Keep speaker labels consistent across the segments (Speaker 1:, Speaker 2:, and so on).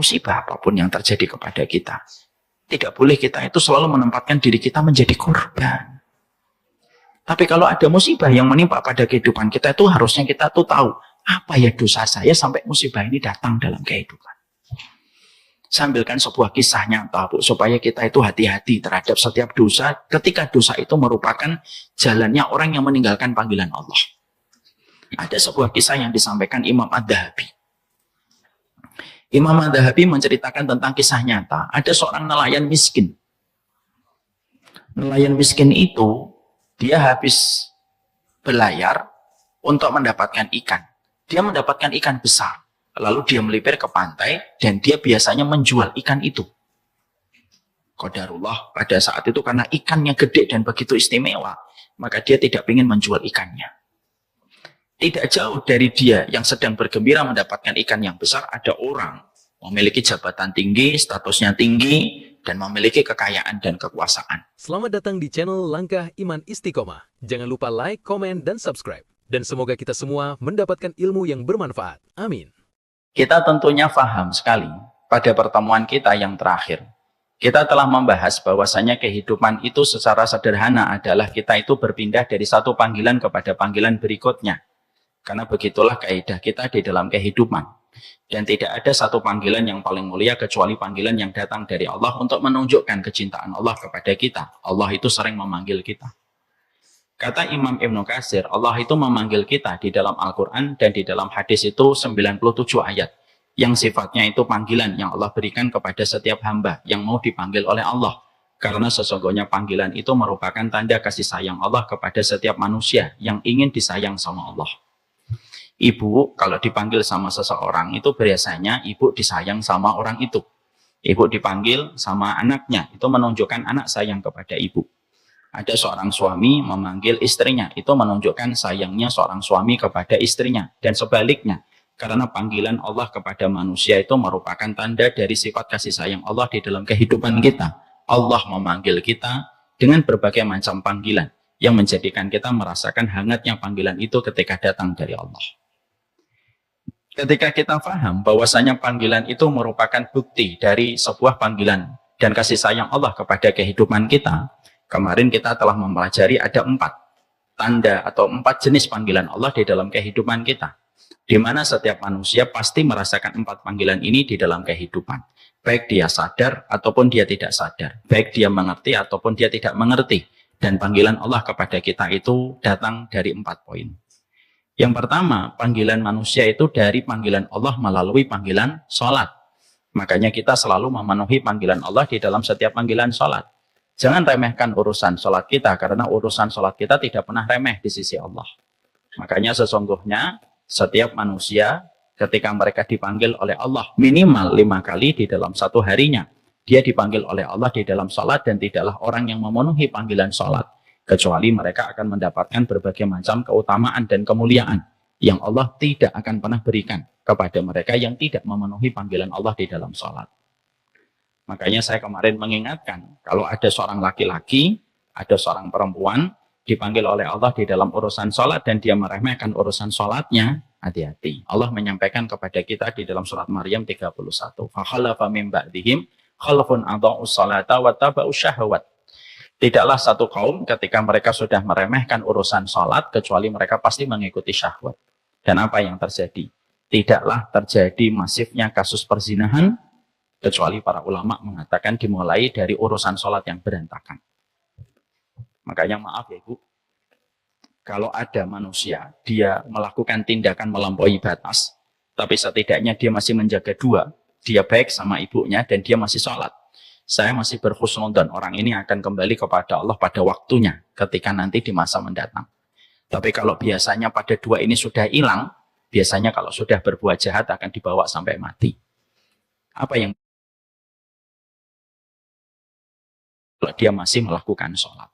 Speaker 1: musibah apapun yang terjadi kepada kita, tidak boleh kita itu selalu menempatkan diri kita menjadi korban. Tapi kalau ada musibah yang menimpa pada kehidupan kita, itu harusnya kita tuh tahu, apa ya dosa saya sampai musibah ini datang dalam kehidupan. Saya ambilkan sebuah kisah nyata, Bu, supaya kita itu hati-hati terhadap setiap dosa, ketika dosa itu merupakan jalannya orang yang meninggalkan panggilan Allah. Ada sebuah kisah yang disampaikan Imam Ad-Dhahabi. Imam Ad-Dhahabi menceritakan tentang kisah nyata. Ada seorang nelayan miskin. Nelayan miskin itu, dia habis berlayar untuk mendapatkan ikan. Dia mendapatkan ikan besar. Lalu dia melipir ke pantai dan dia biasanya menjual ikan itu. Qadarullah pada saat itu karena ikannya gede dan begitu istimewa, maka dia tidak ingin menjual ikannya. Tidak jauh dari dia yang sedang bergembira mendapatkan ikan yang besar, ada orang memiliki jabatan tinggi, statusnya tinggi, dan memiliki kekayaan dan kekuasaan.
Speaker 2: Selamat datang di channel Langkah Iman Istiqomah. Jangan lupa like, komen, dan subscribe. Dan semoga kita semua mendapatkan ilmu yang bermanfaat. Amin.
Speaker 1: Kita tentunya paham sekali pada pertemuan kita yang terakhir. Kita telah membahas bahwasanya kehidupan itu secara sederhana adalah kita itu berpindah dari satu panggilan kepada panggilan berikutnya. Karena begitulah kaidah kita di dalam kehidupan. Dan tidak ada satu panggilan yang paling mulia kecuali panggilan yang datang dari Allah untuk menunjukkan kecintaan Allah kepada kita. Allah itu sering memanggil kita. Kata Imam Ibnu Katsir, Allah itu memanggil kita di dalam Al-Quran dan di dalam hadis itu 97 ayat. Yang sifatnya itu panggilan yang Allah berikan kepada setiap hamba yang mau dipanggil oleh Allah. Karena sesungguhnya panggilan itu merupakan tanda kasih sayang Allah kepada setiap manusia yang ingin disayang sama Allah. Ibu kalau dipanggil sama seseorang itu biasanya ibu disayang sama orang itu. Ibu dipanggil sama anaknya, itu menunjukkan anak sayang kepada ibu. Ada seorang suami memanggil istrinya, itu menunjukkan sayangnya seorang suami kepada istrinya. Dan sebaliknya, karena panggilan Allah kepada manusia itu merupakan tanda dari sifat kasih sayang Allah di dalam kehidupan kita. Allah memanggil kita dengan berbagai macam panggilan yang menjadikan kita merasakan hangatnya panggilan itu ketika datang dari Allah. Ketika kita paham bahwasanya panggilan itu merupakan bukti dari sebuah panggilan dan kasih sayang Allah kepada kehidupan kita, kemarin kita telah mempelajari ada 4 tanda atau 4 jenis panggilan Allah di dalam kehidupan kita. Di mana setiap manusia pasti merasakan 4 panggilan ini di dalam kehidupan. Baik dia sadar ataupun dia tidak sadar. Baik dia mengerti ataupun dia tidak mengerti. Dan panggilan Allah kepada kita itu datang dari 4 poin. Yang pertama, panggilan manusia itu dari panggilan Allah melalui panggilan sholat. Makanya kita selalu memenuhi panggilan Allah di dalam setiap panggilan sholat. Jangan remehkan urusan sholat kita, karena urusan sholat kita tidak pernah remeh di sisi Allah. Makanya sesungguhnya setiap manusia ketika mereka dipanggil oleh Allah minimal 5 kali di dalam satu harinya. Dia dipanggil oleh Allah di dalam sholat dan tidaklah orang yang memenuhi panggilan sholat. Kecuali mereka akan mendapatkan berbagai macam keutamaan dan kemuliaan yang Allah tidak akan pernah berikan kepada mereka yang tidak memenuhi panggilan Allah di dalam sholat. Makanya saya kemarin mengingatkan, kalau ada seorang laki-laki, ada seorang perempuan, dipanggil oleh Allah di dalam urusan sholat dan dia meremehkan urusan sholatnya, hati-hati. Allah menyampaikan kepada kita di dalam surat Maryam 31. فَخَلَفَ مِنْ بَعْدِهِمْ خَلْفٌ أَضَاعُوا الصَّلَاةَ وَاتَّبَعُوا الشَّهَوَاتِ. Tidaklah satu kaum ketika mereka sudah meremehkan urusan sholat, kecuali mereka pasti mengikuti syahwat. Dan apa yang terjadi? Tidaklah terjadi masifnya kasus perzinahan, kecuali para ulama mengatakan dimulai dari urusan sholat yang berantakan. Makanya maaf ya Ibu, kalau ada manusia, dia melakukan tindakan melampaui batas, tapi setidaknya dia masih menjaga 2, dia baik sama ibunya dan dia masih sholat. Saya masih berhusnudzon orang ini akan kembali kepada Allah pada waktunya ketika nanti di masa mendatang. Tapi kalau biasanya pada 2 ini sudah hilang, biasanya kalau sudah berbuat jahat akan dibawa sampai mati. Apa yang kalau dia masih melakukan sholat?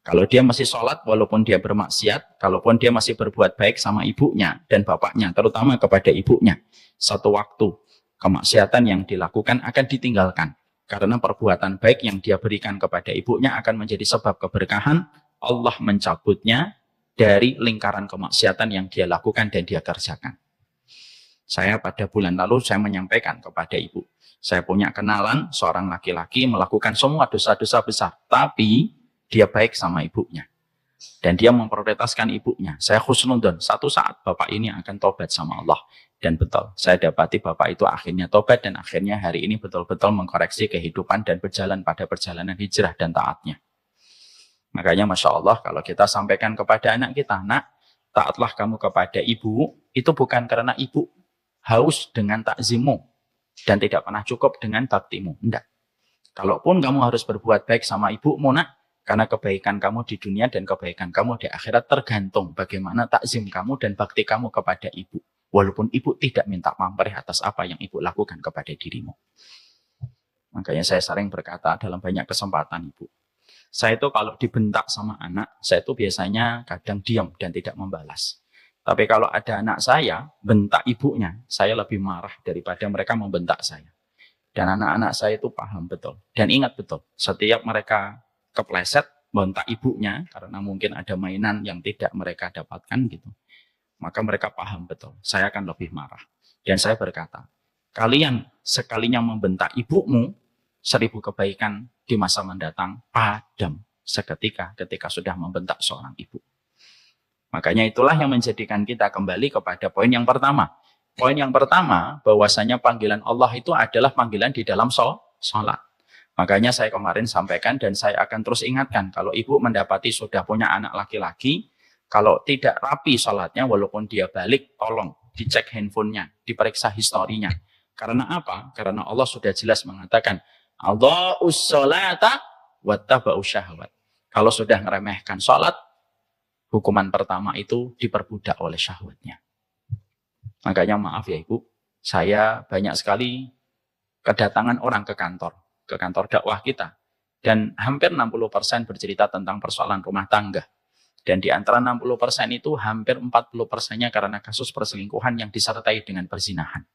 Speaker 1: Kalau dia masih sholat, walaupun dia bermaksiat, kalaupun dia masih berbuat baik sama ibunya dan bapaknya, terutama kepada ibunya, satu waktu kemaksiatan yang dilakukan akan ditinggalkan. Karena perbuatan baik yang dia berikan kepada ibunya akan menjadi sebab keberkahan, Allah mencabutnya dari lingkaran kemaksiatan yang dia lakukan dan dia kerjakan. Saya pada bulan lalu saya menyampaikan kepada ibu, saya punya kenalan seorang laki-laki melakukan semua dosa-dosa besar, tapi dia baik sama ibunya. Dan dia memprioritaskan ibunya. Saya khusnudon, satu saat bapak ini akan tobat sama Allah. Dan betul, saya dapati bapak itu akhirnya tobat dan akhirnya hari ini betul-betul mengkoreksi kehidupan dan berjalan pada perjalanan hijrah dan taatnya. Makanya Masya Allah kalau kita sampaikan kepada anak kita, nak, taatlah kamu kepada ibu, itu bukan karena ibu haus dengan takzimmu dan tidak pernah cukup dengan baktimu. Enggak. Kalaupun kamu harus berbuat baik sama ibumu, nak, karena kebaikan kamu di dunia dan kebaikan kamu di akhirat tergantung bagaimana takzim kamu dan bakti kamu kepada ibu. Walaupun ibu tidak minta pamrih atas apa yang ibu lakukan kepada dirimu. Makanya saya sering berkata dalam banyak kesempatan ibu. Saya itu kalau dibentak sama anak, saya itu biasanya kadang diam dan tidak membalas. Tapi kalau ada anak saya, bentak ibunya, saya lebih marah daripada mereka membentak saya. Dan anak-anak saya itu paham betul. Dan ingat betul, setiap mereka kepleset, bentak ibunya, karena mungkin ada mainan yang tidak mereka dapatkan gitu. Maka mereka paham betul, saya akan lebih marah. Dan saya berkata, kalian sekalinya membentak ibumu, 1000 kebaikan di masa mendatang padam seketika ketika sudah membentak seorang ibu. Makanya itulah yang menjadikan kita kembali kepada poin yang pertama. Poin yang pertama, bahwasanya panggilan Allah itu adalah panggilan di dalam sholat. Makanya saya kemarin sampaikan dan saya akan terus ingatkan, kalau ibu mendapati sudah punya anak laki-laki, kalau tidak rapi sholatnya, walaupun dia balik, tolong dicek handphonenya, diperiksa historinya. Karena apa? Karena Allah sudah jelas mengatakan, Allahus sholata wattaba'u syahwat. Kalau sudah ngeremehkan sholat, hukuman pertama itu diperbudak oleh syahwatnya. Makanya maaf ya ibu, saya banyak sekali kedatangan orang ke kantor dakwah kita. Dan hampir 60% bercerita tentang persoalan rumah tangga. Dan di antara 60% itu hampir 40%-nya karena kasus perselingkuhan yang disertai dengan perzinahan.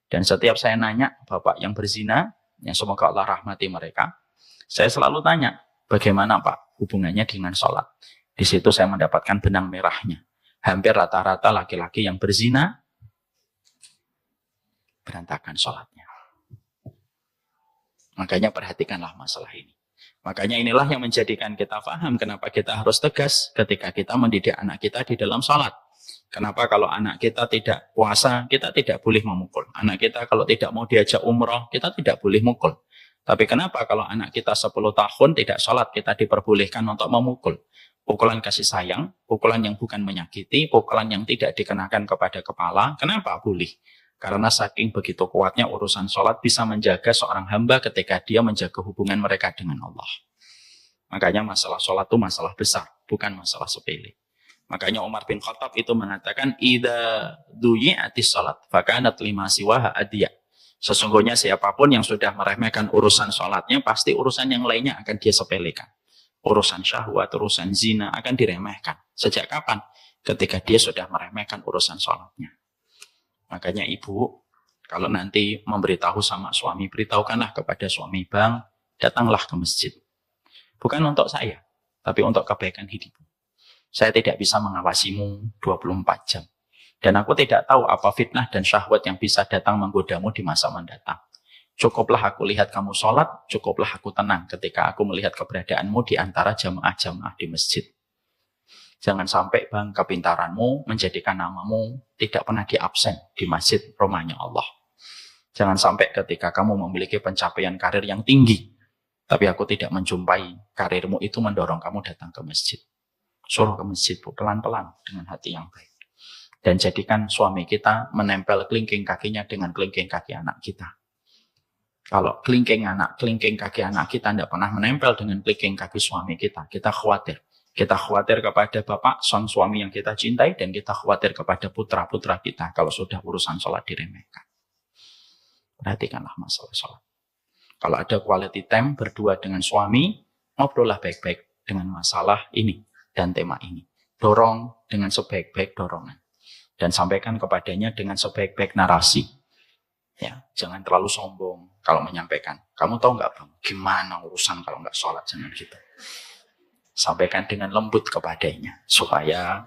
Speaker 1: Dan setiap saya nanya, bapak yang berzina, yang semoga Allah rahmati mereka, saya selalu tanya, bagaimana Pak hubungannya dengan sholat? Di situ saya mendapatkan benang merahnya. Hampir rata-rata laki-laki yang berzina, berantakan sholatnya. Makanya perhatikanlah masalah ini. Makanya inilah yang menjadikan kita paham kenapa kita harus tegas ketika kita mendidik anak kita di dalam sholat. Kenapa kalau anak kita tidak puasa, kita tidak boleh memukul. Anak kita kalau tidak mau diajak umroh, kita tidak boleh mukul. Tapi kenapa kalau anak kita 10 tahun tidak sholat, kita diperbolehkan untuk memukul? Pukulan kasih sayang, pukulan yang bukan menyakiti, pukulan yang tidak dikenakan kepada kepala. Kenapa boleh? Karena saking begitu kuatnya urusan sholat bisa menjaga seorang hamba ketika dia menjaga hubungan mereka dengan Allah. Makanya masalah sholat itu masalah besar, bukan masalah sepele. Makanya Umar bin Khattab itu mengatakan, idza duyi'atis sholat, fakanat lima siwaha adiyah. Sesungguhnya siapapun yang sudah meremehkan urusan sholatnya, pasti urusan yang lainnya akan dia sepelekan. Urusan syahwat, urusan zina akan diremehkan. Sejak kapan? Ketika dia sudah meremehkan urusan sholatnya. Makanya ibu, kalau nanti memberitahu sama suami, beritahukanlah kepada suami, bang, datanglah ke masjid. Bukan untuk saya, tapi untuk kebaikan hidupmu. Saya tidak bisa mengawasimu 24 jam. Dan aku tidak tahu apa fitnah dan syahwat yang bisa datang menggodamu di masa mendatang. Cukuplah aku lihat kamu sholat, cukuplah aku tenang ketika aku melihat keberadaanmu di antara jamaah-jamaah di masjid. Jangan sampai bang kepintaranmu menjadikan namamu tidak pernah diabsen di masjid rumahnya Allah. Jangan sampai ketika kamu memiliki pencapaian karir yang tinggi, tapi aku tidak menjumpai karirmu itu mendorong kamu datang ke masjid. Suruh ke masjid pelan-pelan dengan hati yang baik. Dan jadikan suami kita menempel kelingking kakinya dengan kelingking kaki anak kita. Kalau kelingking kaki anak kita tidak pernah menempel dengan kelingking kaki suami kita, kita khawatir. Kita khawatir kepada bapak, sang suami yang kita cintai, dan kita khawatir kepada putra-putra kita kalau sudah urusan sholat diremehkan. Perhatikanlah masalah sholat. Kalau ada quality time berdua dengan suami, ngobrollah baik-baik dengan masalah ini dan tema ini. Dorong dengan sebaik-baik dorongan. Dan sampaikan kepadanya dengan sebaik-baik narasi. Ya, jangan terlalu sombong kalau menyampaikan. Kamu tahu nggak bang, gimana urusan kalau nggak sholat, jangan gitu. Sampaikan dengan lembut kepadanya supaya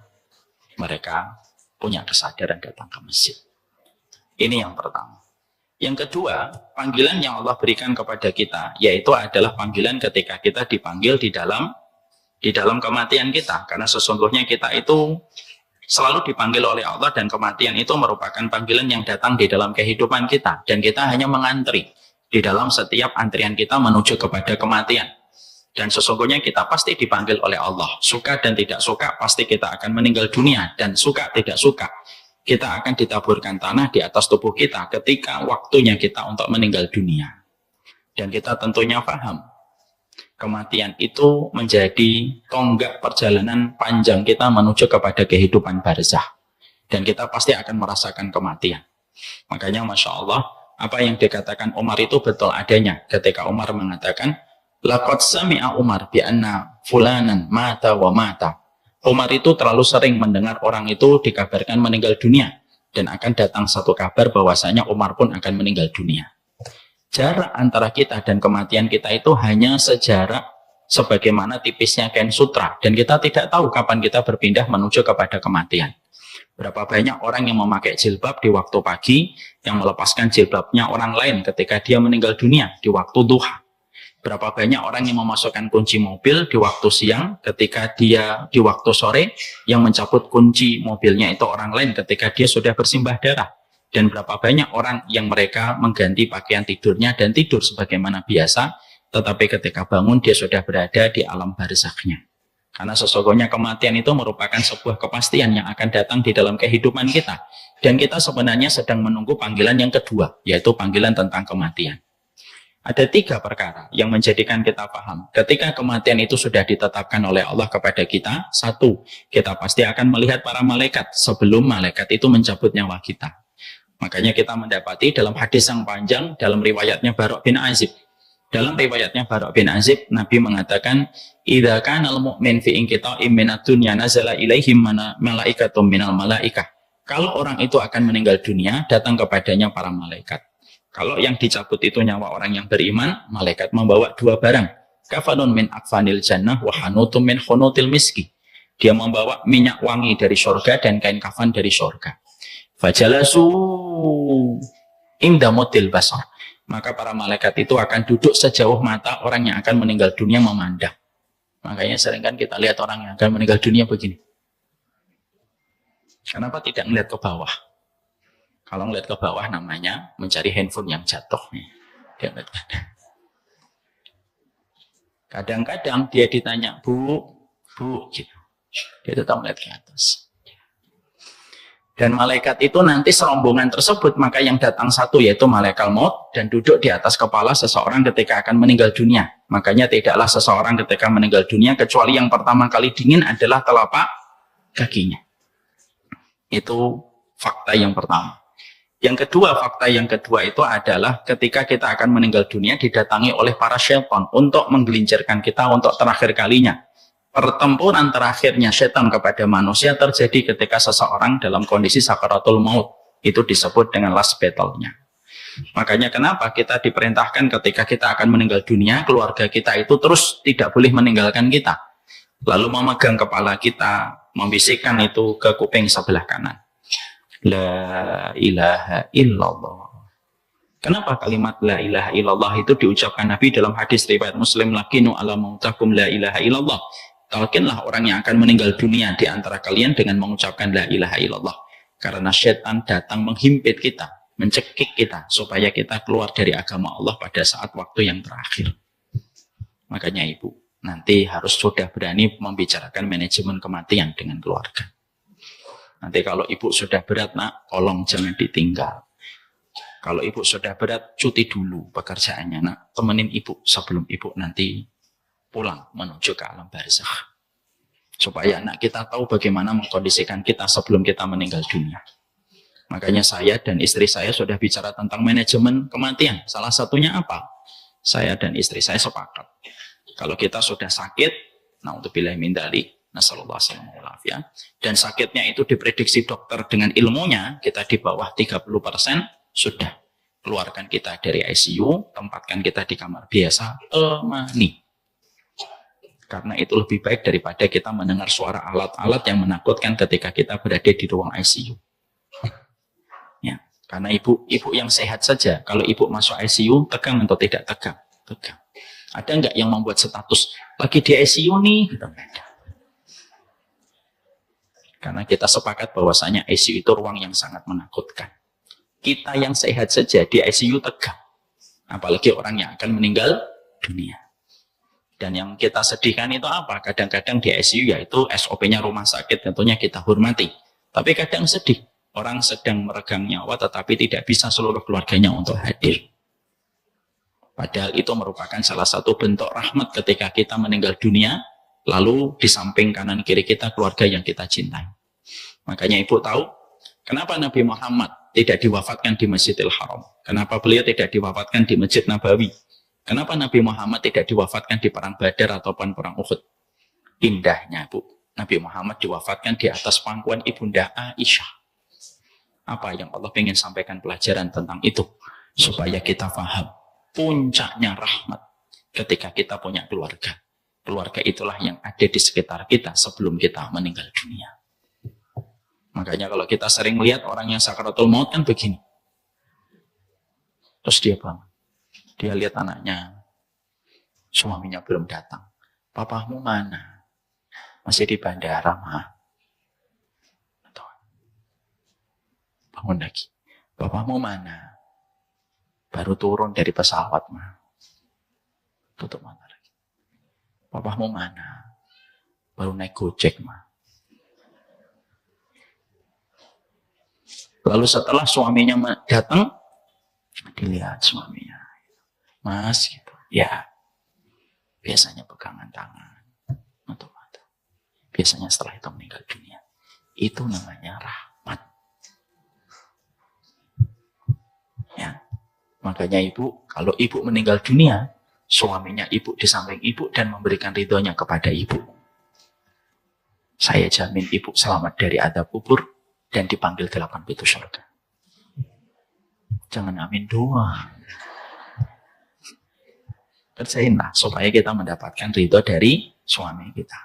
Speaker 1: mereka punya kesadaran datang ke masjid. Ini yang pertama. Yang kedua, panggilan yang Allah berikan kepada kita, yaitu adalah panggilan ketika kita dipanggil di dalam kematian kita. Karena sesungguhnya kita itu selalu dipanggil oleh Allah, dan kematian itu merupakan panggilan yang datang di dalam kehidupan kita. Dan kita hanya mengantri di dalam setiap antrian kita menuju kepada kematian. Dan sesungguhnya kita pasti dipanggil oleh Allah. Suka dan tidak suka, pasti kita akan meninggal dunia. Dan suka tidak suka, kita akan ditaburkan tanah di atas tubuh kita ketika waktunya kita untuk meninggal dunia. Dan kita tentunya paham, kematian itu menjadi tonggak perjalanan panjang kita menuju kepada kehidupan barzakh. Dan kita pasti akan merasakan kematian. Makanya Masya Allah, apa yang dikatakan Umar itu betul adanya. Ketika Umar mengatakan, laqad sami'a Umar bi anna fulanan mata wa mata. Umar itu terlalu sering mendengar orang itu dikabarkan meninggal dunia. Dan akan datang satu kabar bahwasanya Umar pun akan meninggal dunia. Jarak antara kita dan kematian kita itu hanya sejarak sebagaimana tipisnya kain sutra. Dan kita tidak tahu kapan kita berpindah menuju kepada kematian. Berapa banyak orang yang memakai jilbab di waktu pagi, yang melepaskan jilbabnya orang lain ketika dia meninggal dunia di waktu duha. Berapa banyak orang yang memasukkan kunci mobil di waktu siang ketika dia di waktu sore, yang mencabut kunci mobilnya itu orang lain ketika dia sudah bersimbah darah. Dan berapa banyak orang yang mereka mengganti pakaian tidurnya dan tidur sebagaimana biasa, tetapi ketika bangun dia sudah berada di alam barzakhnya. Karena sesungguhnya kematian itu merupakan sebuah kepastian yang akan datang di dalam kehidupan kita. Dan kita sebenarnya sedang menunggu panggilan yang kedua, yaitu panggilan tentang kematian. Ada 3 perkara yang menjadikan kita paham. Ketika kematian itu sudah ditetapkan oleh Allah kepada kita, 1, kita pasti akan melihat para malaikat sebelum malaikat itu mencabut nyawa kita. Makanya kita mendapati dalam hadis yang panjang, dalam riwayatnya Bara' bin Azib. Dalam riwayatnya Bara' bin Azib, Nabi mengatakan, idza kana al-mu'min fi inqita'in minad dunya nazala ilaihim malaikatum minal malaikah. Kalau orang itu akan meninggal dunia, datang kepadanya para malaikat. Kalau yang dicabut itu nyawa orang yang beriman, malaikat membawa 2 barang. Kafanun min akfanil jannah wa hanutum min khunutil miski. Dia membawa minyak wangi dari surga dan kain kafan dari surga. Fajalasu indamutil basar. Maka para malaikat itu akan duduk sejauh mata orang yang akan meninggal dunia memandang. Makanya sering kan kita lihat orang yang akan meninggal dunia begini. Kenapa tidak melihat ke bawah? Kalau melihat ke bawah namanya mencari handphone yang jatuh. Dia kadang-kadang dia ditanya, bu, gitu. Dia tetap melihat ke atas. Dan malaikat itu nanti serombongan tersebut, maka yang datang satu yaitu malaikat maut dan duduk di atas kepala seseorang ketika akan meninggal dunia. Makanya tidaklah seseorang ketika meninggal dunia kecuali yang pertama kali dingin adalah telapak kakinya. Itu fakta yang pertama. Yang kedua, fakta yang kedua itu adalah ketika kita akan meninggal dunia didatangi oleh para syaitan untuk menggelincirkan kita untuk terakhir kalinya. Pertempuran terakhirnya setan kepada manusia terjadi ketika seseorang dalam kondisi sakaratul maut. Itu disebut dengan last battle-nya. Makanya kenapa kita diperintahkan ketika kita akan meninggal dunia, keluarga kita itu terus tidak boleh meninggalkan kita. Lalu memegang kepala kita, membisikkan itu ke kuping sebelah kanan. La ilaha illallah. Kenapa kalimat la ilaha illallah itu diucapkan Nabi dalam hadis riwayat Muslim, lakinu ala mautakum la ilaha illallah. Talkinlah orang yang akan meninggal dunia di antara kalian dengan mengucapkan la ilaha illallah. Karena setan datang menghimpit kita, mencekik kita supaya kita keluar dari agama Allah pada saat waktu yang terakhir. Makanya ibu nanti harus sudah berani membicarakan manajemen kematian dengan keluarga. Nanti kalau ibu sudah berat, nak, tolong jangan ditinggal. Kalau ibu sudah berat, cuti dulu pekerjaannya, nak. Temenin ibu sebelum ibu nanti pulang menuju ke alam barzakh. Supaya anak kita tahu bagaimana mengkondisikan kita sebelum kita meninggal dunia. Makanya saya dan istri saya sudah bicara tentang manajemen kematian. Salah satunya apa? Saya dan istri saya sepakat. Kalau kita sudah sakit, na'udzubillahi min dzalik, nasallallahu alaihi wasallam, dan sakitnya itu diprediksi dokter dengan ilmunya, kita di bawah 30%, sudah keluarkan kita dari ICU, tempatkan kita di kamar biasa, temani. Karena itu lebih baik daripada kita mendengar suara alat-alat yang menakutkan ketika kita berada di ruang ICU. Ya. Karena ibu yang sehat saja, kalau ibu masuk ICU, tegang atau tidak tegang? Tegang. Ada nggak yang membuat status, lagi di ICU nih? Gitu. Karena kita sepakat bahwasanya ICU itu ruang yang sangat menakutkan. Kita yang sehat saja di ICU tegang. Apalagi orang yang akan meninggal dunia. Dan yang kita sedihkan itu apa? Kadang-kadang di ICU yaitu SOP-nya rumah sakit, tentunya kita hormati. Tapi kadang sedih. Orang sedang meregang nyawa tetapi tidak bisa seluruh keluarganya untuk hadir. Padahal itu merupakan salah satu bentuk rahmat ketika kita meninggal dunia, lalu di samping kanan kiri kita keluarga yang kita cintai. Makanya ibu tahu, kenapa Nabi Muhammad tidak diwafatkan di Masjidil Haram? Kenapa beliau tidak diwafatkan di Masjid Nabawi? Kenapa Nabi Muhammad tidak diwafatkan di Perang Badar ataupun Perang Uhud? Indahnya, Bu, Nabi Muhammad diwafatkan di atas pangkuan Ibunda Aisyah. Apa yang Allah ingin sampaikan pelajaran tentang itu? Supaya kita paham puncaknya rahmat ketika kita punya keluarga. Keluarga itulah yang ada di sekitar kita sebelum kita meninggal dunia. Makanya kalau kita sering lihat orang yang sakaratul maut kan begini. Terus dia bangun. Dia lihat anaknya. Suaminya belum datang. Papamu mana? Masih di bandara, Ma. Bangun lagi. Papamu mana? Baru turun dari pesawat, Ma. Tutup mata lagi. Papamu mana? Baru naik Gojek, Ma. Lalu setelah suaminya datang, dilihat suaminya. Mas, gitu. Ya, biasanya pegangan tangan. Tutup mata. Biasanya setelah itu meninggal dunia. Itu namanya rahmat. Ya. Makanya ibu, kalau ibu meninggal dunia, suaminya ibu di samping ibu dan memberikan ridhonya kepada ibu. Saya jamin ibu selamat dari adab kubur dan dipanggil 8 pintu surga. Jangan amin doang. Kerjainlah supaya kita mendapatkan ridho dari suami kita.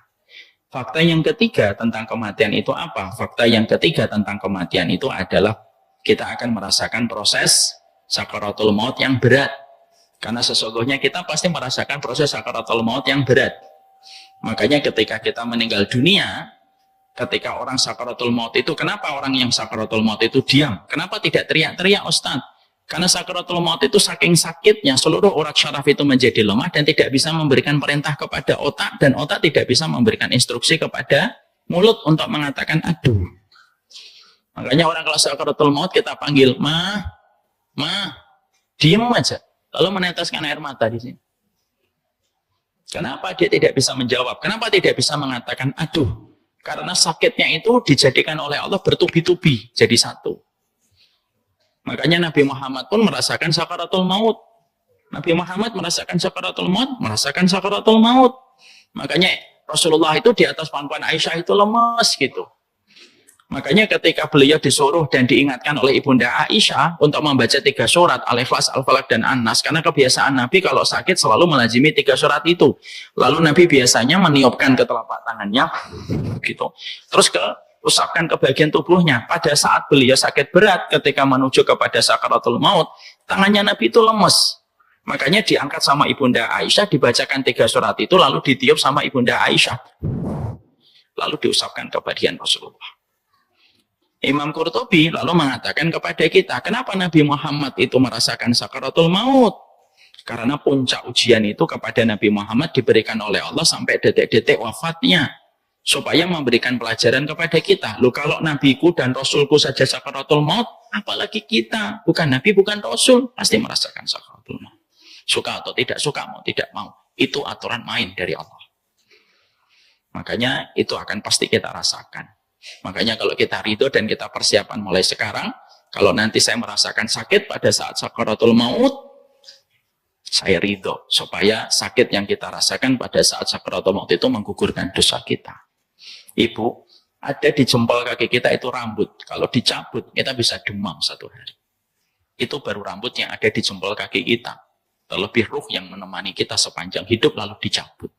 Speaker 1: Fakta yang ketiga tentang kematian itu apa? Fakta yang ketiga tentang kematian itu adalah kita akan merasakan proses sakaratul maut yang berat. Karena sesungguhnya kita pasti merasakan proses sakaratul maut yang berat. Makanya ketika kita meninggal dunia, ketika orang sakaratul maut itu, kenapa orang yang sakaratul maut itu diam? Kenapa tidak teriak-teriak, Ustaz? Karena sakaratul maut itu saking sakitnya, seluruh urat syaraf itu menjadi lemah dan tidak bisa memberikan perintah kepada otak, dan otak tidak bisa memberikan instruksi kepada mulut untuk mengatakan aduh. Makanya orang kalau sakaratul maut kita panggil, Ma, diam aja. Lalu meneteskan air mata di sini. Kenapa dia tidak bisa menjawab? Kenapa tidak bisa mengatakan aduh? Karena sakitnya itu dijadikan oleh Allah bertubi-tubi jadi satu. Makanya Nabi Muhammad pun merasakan sakaratul maut. Nabi Muhammad merasakan sakaratul maut, merasakan sakaratul maut. Makanya Rasulullah itu di atas pangkuan Aisyah itu lemas gitu. Makanya ketika beliau disuruh dan diingatkan oleh Ibunda Aisyah untuk membaca 3 surat, Al-Ikhlas, Al-Falaq, dan An-Nas. Karena kebiasaan Nabi kalau sakit selalu melazimi 3 surat itu. Lalu Nabi biasanya meniupkan ke telapak tangannya, gitu. Terus usapkan ke bagian tubuhnya. Pada saat beliau sakit berat ketika menuju kepada sakaratul maut, tangannya Nabi itu lemes. Makanya diangkat sama Ibunda Aisyah, dibacakan 3 surat itu, lalu ditiup sama Ibunda Aisyah. Lalu diusapkan ke bagian Rasulullah. Imam Qurtubi lalu mengatakan kepada kita, kenapa Nabi Muhammad itu merasakan sakaratul maut? Karena puncak ujian itu kepada Nabi Muhammad diberikan oleh Allah sampai detik-detik wafatnya. Supaya memberikan pelajaran kepada kita. Loh, kalau Nabiku dan Rasulku saja sakaratul maut, apalagi kita? Bukan Nabi, bukan Rasul, pasti merasakan sakaratul maut. Suka atau tidak suka, mau tidak mau. Itu aturan main dari Allah. Makanya itu akan pasti kita rasakan. Makanya kalau kita ridho dan kita persiapan mulai sekarang, kalau nanti saya merasakan sakit pada saat sakaratul maut, saya ridho supaya sakit yang kita rasakan pada saat sakaratul maut itu menggugurkan dosa kita. Ibu, ada di jempol kaki kita itu rambut. Kalau dicabut, kita bisa demam 1 hari. Itu baru rambut yang ada di jempol kaki kita. Terlebih ruh yang menemani kita sepanjang hidup lalu dicabut.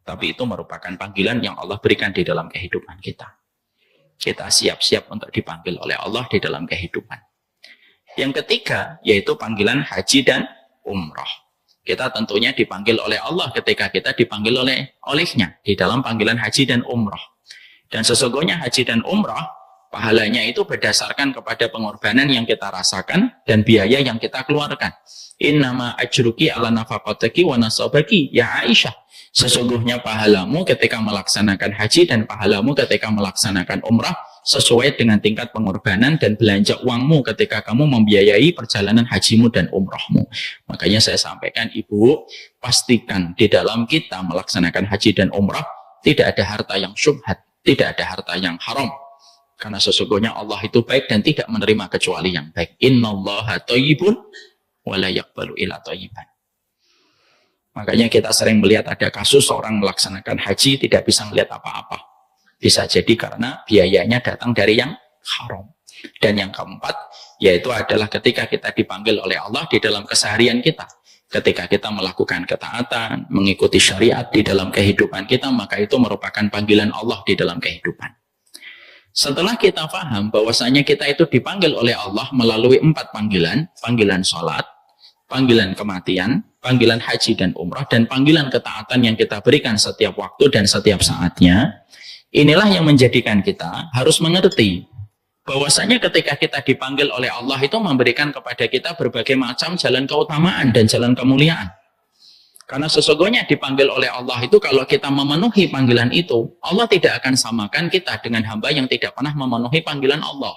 Speaker 1: Tapi itu merupakan panggilan yang Allah berikan di dalam kehidupan kita. Kita siap-siap untuk dipanggil oleh Allah di dalam kehidupan. Yang ketiga, yaitu panggilan haji dan umroh. Kita tentunya dipanggil oleh Allah ketika kita dipanggil olehnya di dalam panggilan haji dan umroh. Dan sesungguhnya haji dan umroh, pahalanya itu berdasarkan kepada pengorbanan yang kita rasakan dan biaya yang kita keluarkan. Innama ajruki ala nafaqataki wa nasabaki ya Aisyah. Sesungguhnya pahalamu ketika melaksanakan haji dan pahalamu ketika melaksanakan umrah sesuai dengan tingkat pengorbanan dan belanja uangmu ketika kamu membiayai perjalanan hajimu dan umrahmu. Makanya saya sampaikan, Ibu, pastikan di dalam kita melaksanakan haji dan umrah tidak ada harta yang syubhat, tidak ada harta yang haram. Karena sesungguhnya Allah itu baik dan tidak menerima kecuali yang baik. Innallaha thayyibun wa la yaqbalu illa thayyiban. Makanya kita sering melihat ada kasus orang melaksanakan haji tidak bisa melihat apa-apa. Bisa jadi karena biayanya datang dari yang haram. Dan yang keempat, yaitu adalah ketika kita dipanggil oleh Allah di dalam keseharian kita. Ketika kita melakukan ketaatan, mengikuti syariat di dalam kehidupan kita, maka itu merupakan panggilan Allah di dalam kehidupan. Setelah kita paham bahwasanya kita itu dipanggil oleh Allah melalui 4 panggilan, panggilan sholat, panggilan kematian, panggilan haji dan umrah, dan panggilan ketaatan yang kita berikan setiap waktu dan setiap saatnya, inilah yang menjadikan kita harus mengerti bahwasanya ketika kita dipanggil oleh Allah itu memberikan kepada kita berbagai macam jalan keutamaan dan jalan kemuliaan. Karena sesungguhnya dipanggil oleh Allah itu kalau kita memenuhi panggilan itu, Allah tidak akan samakan kita dengan hamba yang tidak pernah memenuhi panggilan Allah.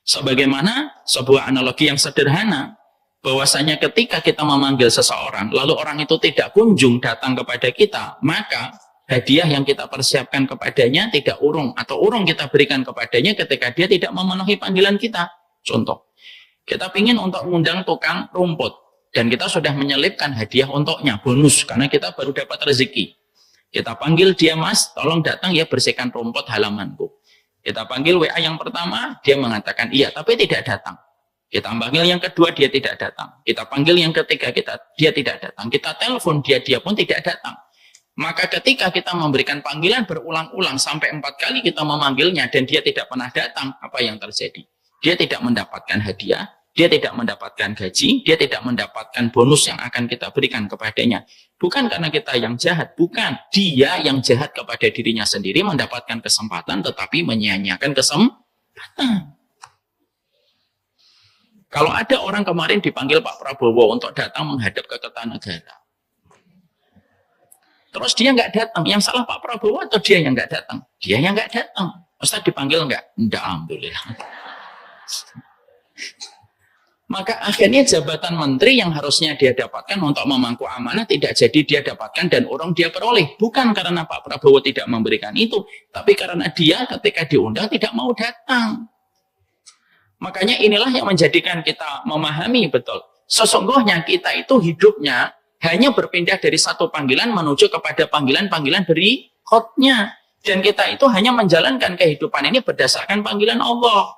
Speaker 1: Sebagaimana sebuah analogi yang sederhana, bahwasanya ketika kita memanggil seseorang, lalu orang itu tidak kunjung datang kepada kita, maka hadiah yang kita persiapkan kepadanya tidak urung, atau urung kita berikan kepadanya ketika dia tidak memenuhi panggilan kita. Contoh, kita ingin untuk mengundang tukang rumput, dan kita sudah menyelipkan hadiah untuknya, bonus, karena kita baru dapat rezeki. Kita panggil dia, Mas, tolong datang ya bersihkan rumput halamanku. Kita panggil WA yang pertama, dia mengatakan iya, tapi tidak datang. Kita panggil yang kedua, dia tidak datang. Kita panggil yang ketiga, dia tidak datang. Kita telepon dia pun tidak datang. Maka ketika kita memberikan panggilan berulang-ulang sampai 4 kali kita memanggilnya dan dia tidak pernah datang, apa yang terjadi? Dia tidak mendapatkan hadiah, dia tidak mendapatkan gaji, dia tidak mendapatkan bonus yang akan kita berikan kepadanya. Bukan karena kita yang jahat, bukan. Dia yang jahat kepada dirinya sendiri mendapatkan kesempatan tetapi menyia-nyiakan kesempatan. Kalau ada orang kemarin dipanggil Pak Prabowo untuk datang menghadap ke Kertanegara, terus dia nggak datang, yang salah Pak Prabowo atau dia yang nggak datang? Dia yang nggak datang. Ustaz dipanggil nggak? Nggak, alhamdulillah. Maka akhirnya jabatan menteri yang harusnya dia dapatkan untuk memangku amanah tidak jadi dia dapatkan dan orang dia peroleh. Bukan karena Pak Prabowo tidak memberikan itu, tapi karena dia ketika diundang tidak mau datang. Makanya inilah yang menjadikan kita memahami betul. Sesungguhnya kita itu hidupnya hanya berpindah dari satu panggilan menuju kepada panggilan-panggilan berikutnya. Dan kita itu hanya menjalankan kehidupan ini berdasarkan panggilan Allah.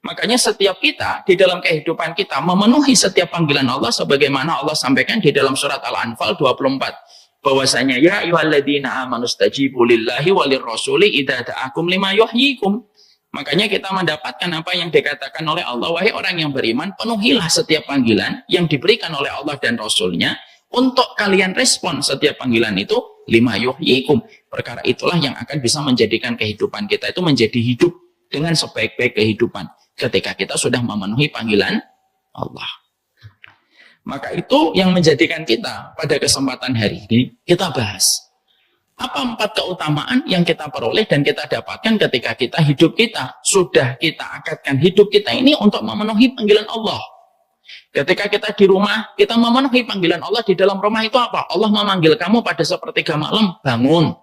Speaker 1: Makanya setiap kita di dalam kehidupan kita memenuhi setiap panggilan Allah sebagaimana Allah sampaikan di dalam surat Al-Anfal 24. Bahwasanya ya ayyuhalladzina amanu stajibu lillahi walir rasuli idza da'akum lima yuhyikum. Makanya kita mendapatkan apa yang dikatakan oleh Allah, wahai orang yang beriman, penuhilah setiap panggilan yang diberikan oleh Allah dan Rasulnya untuk kalian respon setiap panggilan itu lima yuhyikum. Perkara itulah yang akan bisa menjadikan kehidupan kita itu menjadi hidup dengan sebaik-baik kehidupan ketika kita sudah memenuhi panggilan Allah. Maka itu yang menjadikan kita pada kesempatan hari ini kita bahas apa 4 keutamaan yang kita peroleh dan kita dapatkan ketika kita hidup kita sudah kita akadkan hidup kita ini untuk memenuhi panggilan Allah. Ketika kita di rumah, kita memenuhi panggilan Allah di dalam rumah itu apa? Allah memanggil kamu pada sepertiga malam, bangun.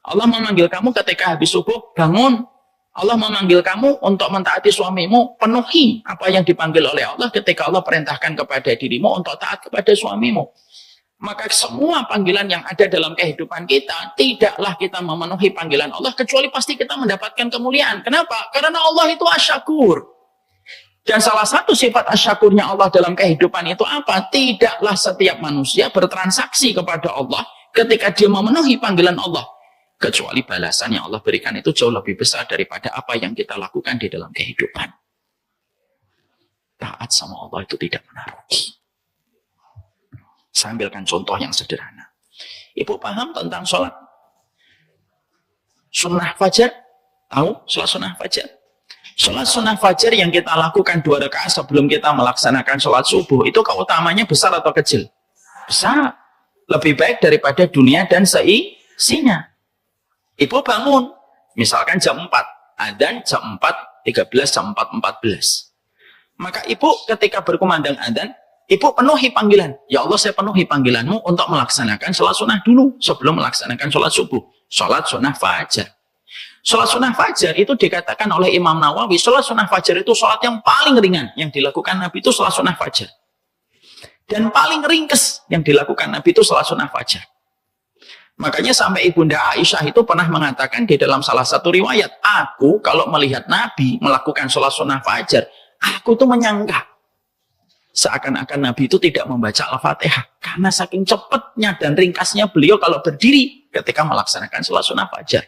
Speaker 1: Allah memanggil kamu ketika habis subuh, bangun. Allah memanggil kamu untuk mentaati suamimu, penuhi apa yang dipanggil oleh Allah ketika Allah perintahkan kepada dirimu untuk taat kepada suamimu. Maka semua panggilan yang ada dalam kehidupan kita, tidaklah kita memenuhi panggilan Allah, kecuali pasti kita mendapatkan kemuliaan. Kenapa? Karena Allah itu asyakur. Dan salah satu sifat asyakurnya Allah dalam kehidupan itu apa? Tidaklah setiap manusia bertransaksi kepada Allah ketika dia memenuhi panggilan Allah. Kecuali balasan yang Allah berikan itu jauh lebih besar daripada apa yang kita lakukan di dalam kehidupan. taat sama Allah itu tidak pernah rugi. Saya ambilkan contoh yang sederhana. Ibu paham tentang sholat sunnah fajar? Tahu sholat sunnah fajar? Sholat sunnah fajar yang kita lakukan 2 rakaat sebelum kita melaksanakan sholat subuh, itu keutamanya besar atau kecil? Besar. Lebih baik daripada dunia dan seisinya. Ibu bangun, misalkan jam 4, adzan jam 4.13, jam 4.14. Maka ibu ketika berkumandang adzan, ibu penuhi panggilan. Ya Allah, saya penuhi panggilanmu untuk melaksanakan sholat sunnah dulu sebelum melaksanakan sholat subuh. Sholat sunnah fajar. Sholat sunnah fajar itu dikatakan oleh Imam Nawawi, sholat sunnah fajar itu sholat yang paling ringan yang dilakukan Nabi itu sholat sunnah fajar. Dan paling ringkes yang dilakukan Nabi itu sholat sunnah fajar. Makanya sampai Ibunda Aisyah itu pernah mengatakan di dalam salah satu riwayat, aku kalau melihat Nabi melakukan sholat sunnah fajar, aku tuh menyangka seakan-akan Nabi itu tidak membaca Al-Fatihah. Karena saking cepatnya dan ringkasnya beliau kalau berdiri ketika melaksanakan sholat sunnah fajar.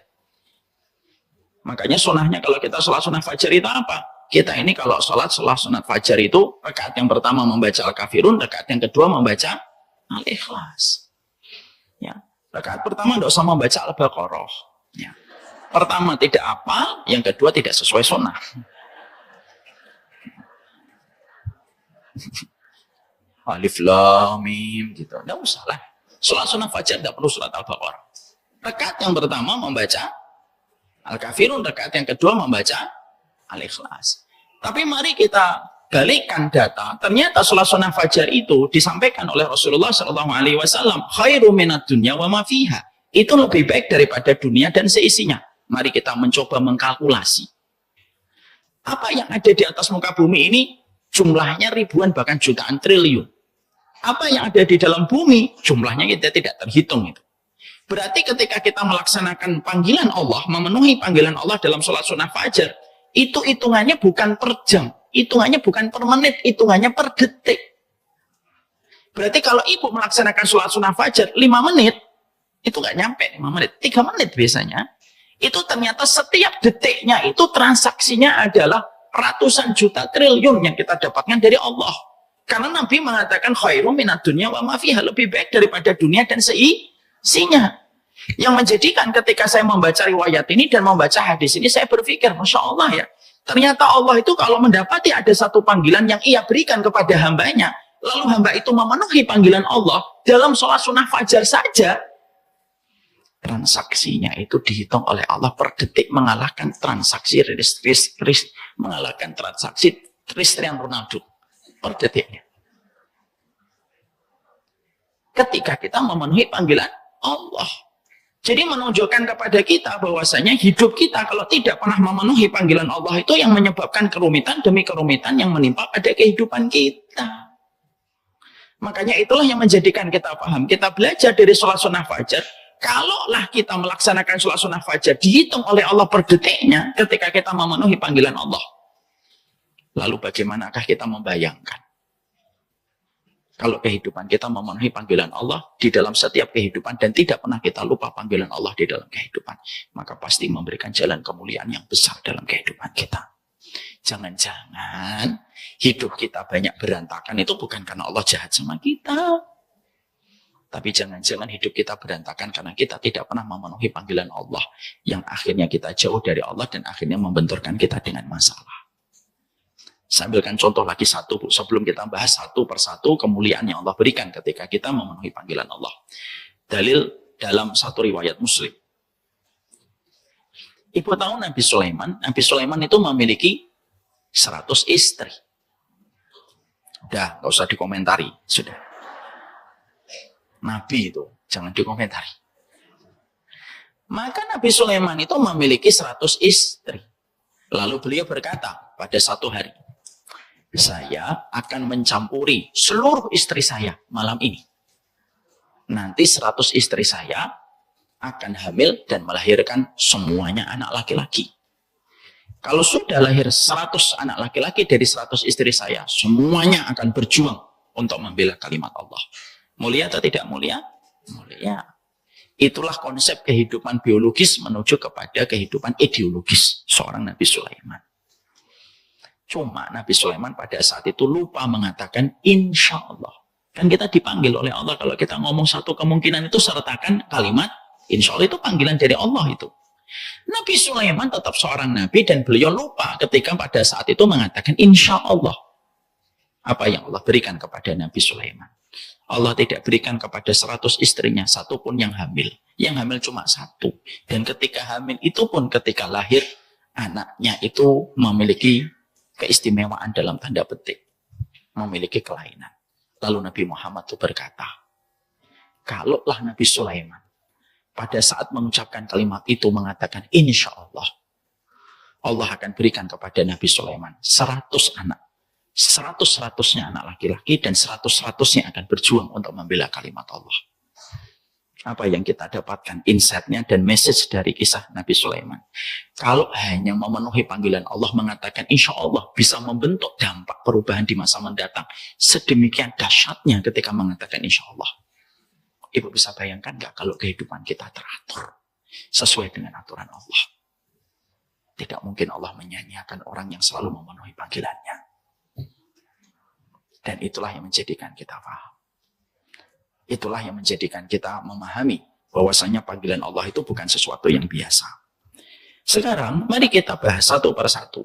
Speaker 1: Makanya sunnahnya kalau kita sholat sunnah fajar itu apa? Kita ini kalau sholat sunnah fajar itu, rakaat yang pertama membaca Al-Kafirun, rakaat yang kedua membaca Al-Ikhlas. Ya. Rakaat pertama tidak usah membaca Al-Baqarah. Ya. Pertama tidak hafal, yang kedua tidak sesuai sunnah. Alif Lam Mim gitu. Tidak usah lah. Sholat sunnah fajar tidak perlu surat Al-Baqarah. Rakaat yang pertama membaca Al-Kafirun, rakaat yang kedua membaca Al-Ikhlas. Tapi mari kita balikkan data. Ternyata sholat sunnah fajar itu disampaikan oleh Rasulullah SAW. Khairu minad dunya wa ma fiha. Itu lebih baik daripada dunia dan seisinya. Mari kita mencoba mengkalkulasi. Apa yang ada di atas muka bumi ini jumlahnya ribuan bahkan jutaan triliun. Apa yang ada di dalam bumi jumlahnya kita tidak terhitung itu. Berarti ketika kita melaksanakan panggilan Allah, memenuhi panggilan Allah dalam sholat sunnah fajar, itu hitungannya bukan per jam, hitungannya bukan per menit, hitungannya per detik. Berarti kalau ibu melaksanakan sholat sunnah fajar 5 menit, itu nggak nyampe 5 menit, 3 menit biasanya. Itu ternyata setiap detiknya itu transaksinya adalah ratusan juta triliun yang kita dapatkan dari Allah. Karena Nabi mengatakan khairum minad dunya wa ma fiha, lebih baik daripada dunia dan seisinya. Yang menjadikan ketika saya membaca riwayat ini dan membaca hadis ini, saya berpikir, Masya Allah ya, ternyata Allah itu kalau mendapati ada satu panggilan yang ia berikan kepada hambanya, lalu hamba itu memenuhi panggilan Allah dalam sholat sunnah fajar saja, transaksinya itu dihitung oleh Allah per detik, mengalahkan transaksi mengalahkan transaksi Cristiano Ronaldo per detiknya. Ketika kita memenuhi panggilan Allah. Jadi menunjukkan kepada kita bahwasanya hidup kita kalau tidak pernah memenuhi panggilan Allah itu yang menyebabkan kerumitan demi kerumitan yang menimpa pada kehidupan kita. Makanya itulah yang menjadikan kita paham. Kita belajar dari sholat sunnah fajar. Kalaulah kita melaksanakan sholat sunnah fajar dihitung oleh Allah per detiknya ketika kita memenuhi panggilan Allah. Lalu bagaimanakah kita membayangkan? Kalau kehidupan kita memenuhi panggilan Allah di dalam setiap kehidupan dan tidak pernah kita lupa panggilan Allah di dalam kehidupan, maka pasti memberikan jalan kemuliaan yang besar dalam kehidupan kita. Jangan-jangan hidup kita banyak berantakan itu bukan karena Allah jahat sama kita. Tapi jangan-jangan hidup kita berantakan karena kita tidak pernah memenuhi panggilan Allah yang akhirnya kita jauh dari Allah dan akhirnya membenturkan kita dengan masalah. Saya ambilkan contoh lagi satu, Bu. Sebelum kita bahas satu persatu kemuliaan yang Allah berikan ketika kita memenuhi panggilan Allah. Dalil dalam satu riwayat Muslim. Ibu tahu Nabi Sulaiman itu memiliki 100 istri. Udah, nggak usah dikomentari. Sudah. Nabi itu, jangan dikomentari. Maka Nabi Sulaiman itu memiliki 100 istri. Lalu beliau berkata pada satu hari, saya akan mencampuri seluruh istri saya malam ini. Nanti 100 istri saya akan hamil dan melahirkan semuanya anak laki-laki. Kalau sudah lahir 100 anak laki-laki dari 100 istri saya, semuanya akan berjuang untuk membela kalimat Allah. Mulia atau tidak mulia? Mulia. Itulah konsep kehidupan biologis menuju kepada kehidupan ideologis seorang Nabi Sulaiman. Cuma Nabi Sulaiman pada saat itu lupa mengatakan insya Allah. Kan kita dipanggil oleh Allah, kalau kita ngomong satu kemungkinan itu sertakan kalimat insya Allah, itu panggilan dari Allah itu. Nabi Sulaiman tetap seorang nabi dan beliau lupa ketika pada saat itu mengatakan insya Allah. Apa yang Allah berikan kepada Nabi Sulaiman? Allah tidak berikan kepada 100 istrinya satu pun yang hamil. Yang hamil cuma satu. Dan ketika hamil itu pun ketika lahir, anaknya itu memiliki keistimewaan dalam tanda petik. Memiliki kelainan. Lalu Nabi Muhammad itu berkata, kalaulah Nabi Sulaiman pada saat mengucapkan kalimat itu mengatakan insya Allah, Allah akan berikan kepada Nabi Sulaiman 100 anak. 100-100-nya anak laki-laki dan 100-100-nya akan berjuang untuk membela kalimat Allah. Apa yang kita dapatkan insight-nya dan message dari kisah Nabi Sulaiman. Kalau hanya memenuhi panggilan Allah mengatakan insya Allah bisa membentuk dampak perubahan di masa mendatang. Sedemikian dahsyatnya ketika mengatakan insya Allah. Ibu bisa bayangkan nggak kalau kehidupan kita teratur sesuai dengan aturan Allah. Tidak mungkin Allah menyanyiakan orang yang selalu memenuhi panggilannya. Dan itulah yang menjadikan kita paham. Itulah yang menjadikan kita memahami bahwasanya panggilan Allah itu bukan sesuatu yang biasa. Sekarang, mari kita bahas satu persatu.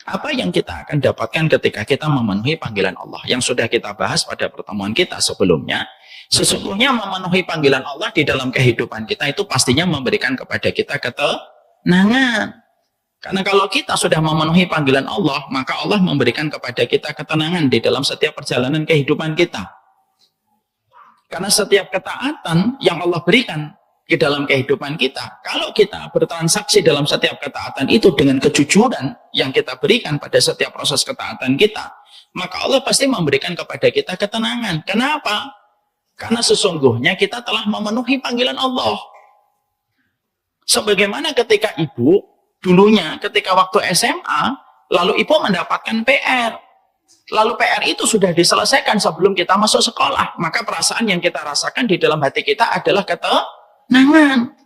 Speaker 1: Apa yang kita akan dapatkan ketika kita memenuhi panggilan Allah? Yang sudah kita bahas pada pertemuan kita sebelumnya. Sesungguhnya memenuhi panggilan Allah di dalam kehidupan kita itu pastinya memberikan kepada kita ketenangan. Karena kalau kita sudah memenuhi panggilan Allah, maka Allah memberikan kepada kita ketenangan di dalam setiap perjalanan kehidupan kita. Karena setiap ketaatan yang Allah berikan di dalam kehidupan kita, kalau kita bertransaksi dalam setiap ketaatan itu dengan kejujuran yang kita berikan pada setiap proses ketaatan kita, maka Allah pasti memberikan kepada kita ketenangan. Kenapa? Karena sesungguhnya kita telah memenuhi panggilan Allah. Sebagaimana ketika ibu, dulunya ketika waktu SMA, lalu ibu mendapatkan PR. Lalu PR itu sudah diselesaikan sebelum kita masuk sekolah. Maka perasaan yang kita rasakan di dalam hati kita adalah ketenangan.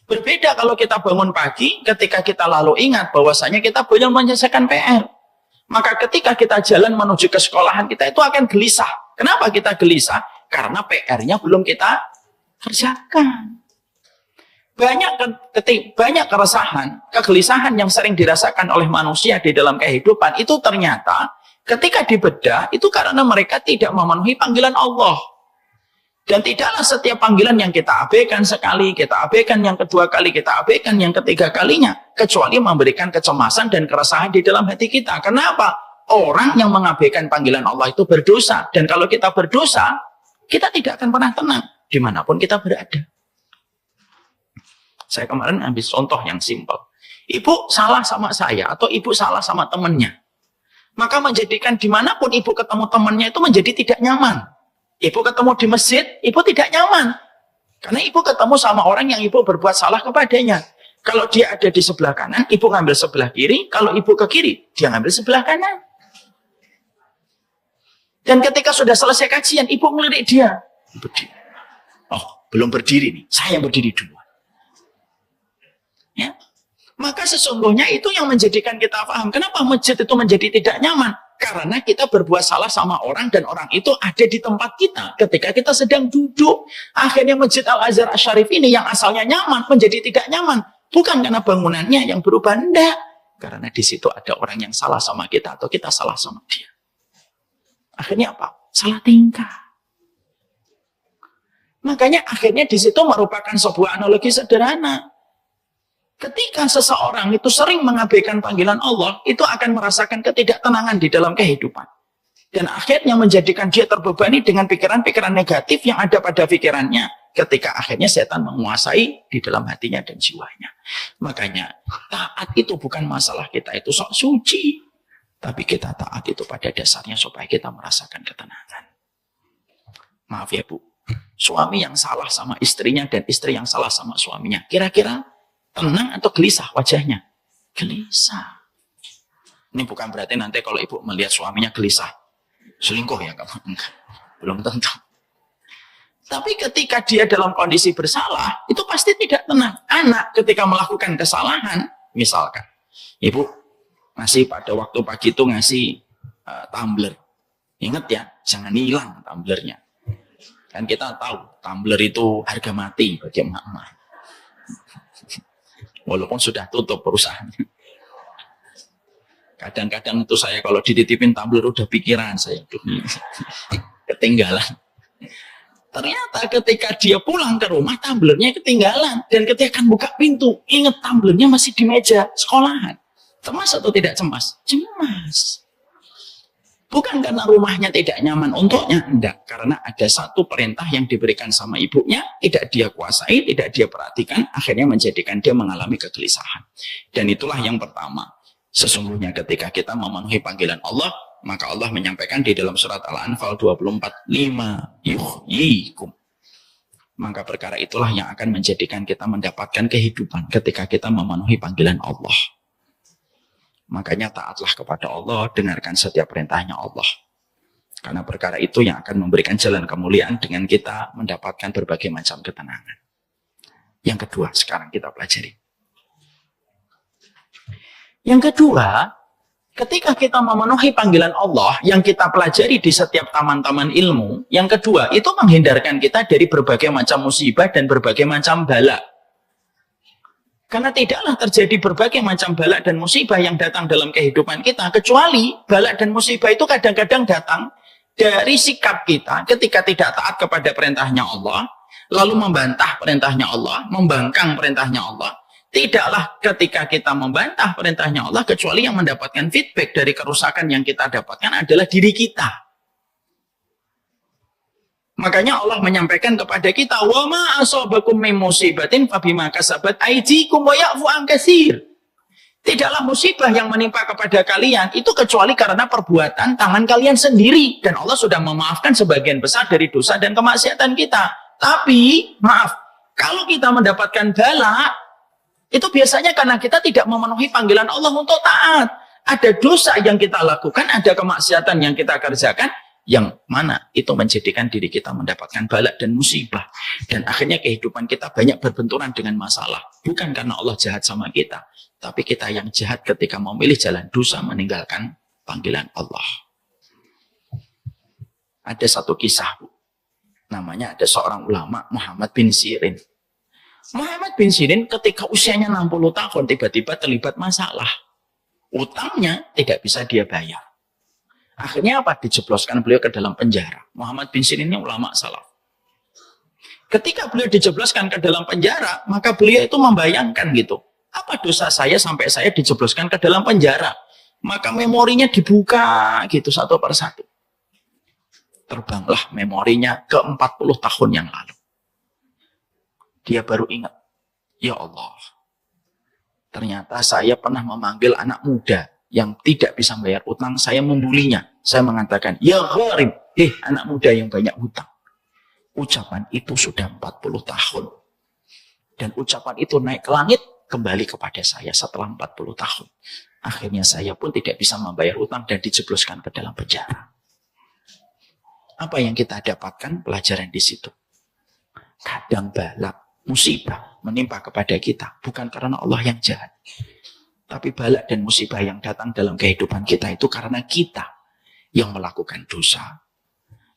Speaker 1: Berbeda kalau kita bangun pagi, ketika kita lalu ingat bahwasanya kita belum menyelesaikan PR. Maka ketika kita jalan menuju ke sekolahan, kita itu akan gelisah. Kenapa kita gelisah? Karena PR-nya belum kita kerjakan. Banyak keresahan, kegelisahan yang sering dirasakan oleh manusia di dalam kehidupan itu ternyata ketika dibedah itu karena mereka tidak memenuhi panggilan Allah. Dan tidaklah setiap panggilan yang kita abaikan sekali, kita abaikan yang kedua kali, kita abaikan yang ketiga kalinya, kecuali memberikan kecemasan dan keresahan di dalam hati kita. Kenapa? Orang yang mengabaikan panggilan Allah itu berdosa. Dan kalau kita berdosa, kita tidak akan pernah tenang dimanapun kita berada. Saya kemarin ambil contoh yang simpel. Ibu salah sama saya atau ibu salah sama temannya. Maka menjadikan dimanapun ibu ketemu temannya itu menjadi tidak nyaman. Ibu ketemu di masjid, ibu tidak nyaman. Karena ibu ketemu sama orang yang ibu berbuat salah kepadanya. Kalau dia ada di sebelah kanan, ibu ngambil sebelah kiri. Kalau ibu ke kiri, dia ngambil sebelah kanan. Dan ketika sudah selesai kajian, ibu ngelirik dia. Berdiri. Oh, belum berdiri nih. Saya yang berdiri dulu. Ya. Maka sesungguhnya itu yang menjadikan kita paham. Kenapa masjid itu menjadi tidak nyaman? Karena kita berbuat salah sama orang dan orang itu ada di tempat kita ketika kita sedang duduk. Akhirnya Masjid Al-Azhar Asy-Syarif ini yang asalnya nyaman menjadi tidak nyaman. Bukan karena bangunannya yang berubah, enggak. Karena di situ ada orang yang salah sama kita atau kita salah sama dia. Akhirnya apa? Salah tingkah. Makanya akhirnya di situ merupakan sebuah analogi sederhana. Ketika seseorang itu sering mengabaikan panggilan Allah, itu akan merasakan ketidaktenangan di dalam kehidupan. Dan akhirnya menjadikan dia terbebani dengan pikiran-pikiran negatif yang ada pada pikirannya. Ketika akhirnya setan menguasai di dalam hatinya dan jiwanya. Makanya taat itu bukan masalah kita itu sok suci. Tapi kita taat itu pada dasarnya supaya kita merasakan ketenangan. Maaf ya Bu, suami yang salah sama istrinya dan istri yang salah sama suaminya. Kira-kira tenang atau gelisah wajahnya? Gelisah. Ini bukan berarti nanti kalau ibu melihat suaminya gelisah, selingkuh ya kamu. Enggak. Belum tentu. Tapi ketika dia dalam kondisi bersalah, itu pasti tidak tenang. Anak ketika melakukan kesalahan, misalkan, ibu, Ngasih pada waktu pagi itu ngasih tumbler. Ingat ya, jangan hilang tumblernya. Kan kita tahu tumbler itu harga mati bagi emak-emak. Walaupun sudah tutup perusahaannya. Kadang-kadang itu saya kalau dititipin tumbler udah pikiran saya. Ketinggalan. Ternyata ketika dia pulang ke rumah, tumblernya ketinggalan. Dan ketika akan buka pintu, ingat tumblernya masih di meja sekolahan. Cemas atau tidak cemas? Cemas. Bukan karena rumahnya tidak nyaman untuknya, enggak. Karena ada satu perintah yang diberikan sama ibunya, tidak dia kuasai, tidak dia perhatikan, akhirnya menjadikan dia mengalami kegelisahan. Dan itulah yang pertama. Sesungguhnya ketika kita memenuhi panggilan Allah, maka Allah menyampaikan di dalam surat Al-Anfal 24, 5 yuhyikum. Maka perkara itulah yang akan menjadikan kita mendapatkan kehidupan ketika kita memenuhi panggilan Allah. Makanya taatlah kepada Allah, dengarkan setiap perintahnya Allah. Karena perkara itu yang akan memberikan jalan kemuliaan dengan kita mendapatkan berbagai macam ketenangan. Yang kedua, sekarang kita pelajari. Yang kedua, ketika kita memenuhi panggilan Allah yang kita pelajari di setiap taman-taman ilmu, yang kedua itu menghindarkan kita dari berbagai macam musibah dan berbagai macam bala. Karena tidaklah terjadi berbagai macam bala dan musibah yang datang dalam kehidupan kita, kecuali bala dan musibah itu kadang-kadang datang dari sikap kita ketika tidak taat kepada perintahnya Allah, lalu membantah perintahnya Allah, membangkang perintahnya Allah. Tidaklah ketika kita membantah perintahnya Allah, kecuali yang mendapatkan feedback dari kerusakan yang kita dapatkan adalah diri kita. Makanya Allah menyampaikan kepada kita, wa ma asabakum min musibatin fabima kasabat aydikum wa ya'fu an katsir. Tidaklah musibah yang menimpa kepada kalian itu kecuali karena perbuatan tangan kalian sendiri, dan Allah sudah memaafkan sebagian besar dari dosa dan kemaksiatan kita. Tapi, maaf, kalau kita mendapatkan bala, itu biasanya karena kita tidak memenuhi panggilan Allah untuk taat. Ada dosa yang kita lakukan, ada kemaksiatan yang kita kerjakan, yang mana itu menjadikan diri kita mendapatkan bala dan musibah. Dan akhirnya kehidupan kita banyak berbenturan dengan masalah. Bukan karena Allah jahat sama kita, tapi kita yang jahat ketika memilih jalan dosa meninggalkan panggilan Allah. Ada satu kisah, Bu. Namanya ada seorang ulama, Muhammad bin Sirin. Muhammad bin Sirin ketika usianya 60 tahun tiba-tiba terlibat masalah. Utangnya tidak bisa dia bayar. Akhirnya apa? Dijebloskan beliau ke dalam penjara. Muhammad bin Sirin ini ulama salaf. Ketika beliau dijebloskan ke dalam penjara, maka beliau itu membayangkan gitu. Apa dosa saya sampai saya dijebloskan ke dalam penjara? Maka memorinya dibuka gitu satu persatu. Terbanglah memorinya ke 40 tahun yang lalu. Dia baru ingat, ya Allah, ternyata saya pernah memanggil anak muda yang tidak bisa membayar utang, saya membulinya. Saya mengatakan, ya gharib, anak muda yang banyak hutang. Ucapan itu sudah 40 tahun. Dan ucapan itu naik ke langit, kembali kepada saya setelah 40 tahun. Akhirnya saya pun tidak bisa membayar utang dan dijebloskan ke dalam penjara. Apa yang kita dapatkan? Pelajaran di situ. Kadang bala, musibah menimpa kepada kita bukan karena Allah yang jahat, tapi bala dan musibah yang datang dalam kehidupan kita itu karena kita yang melakukan dosa,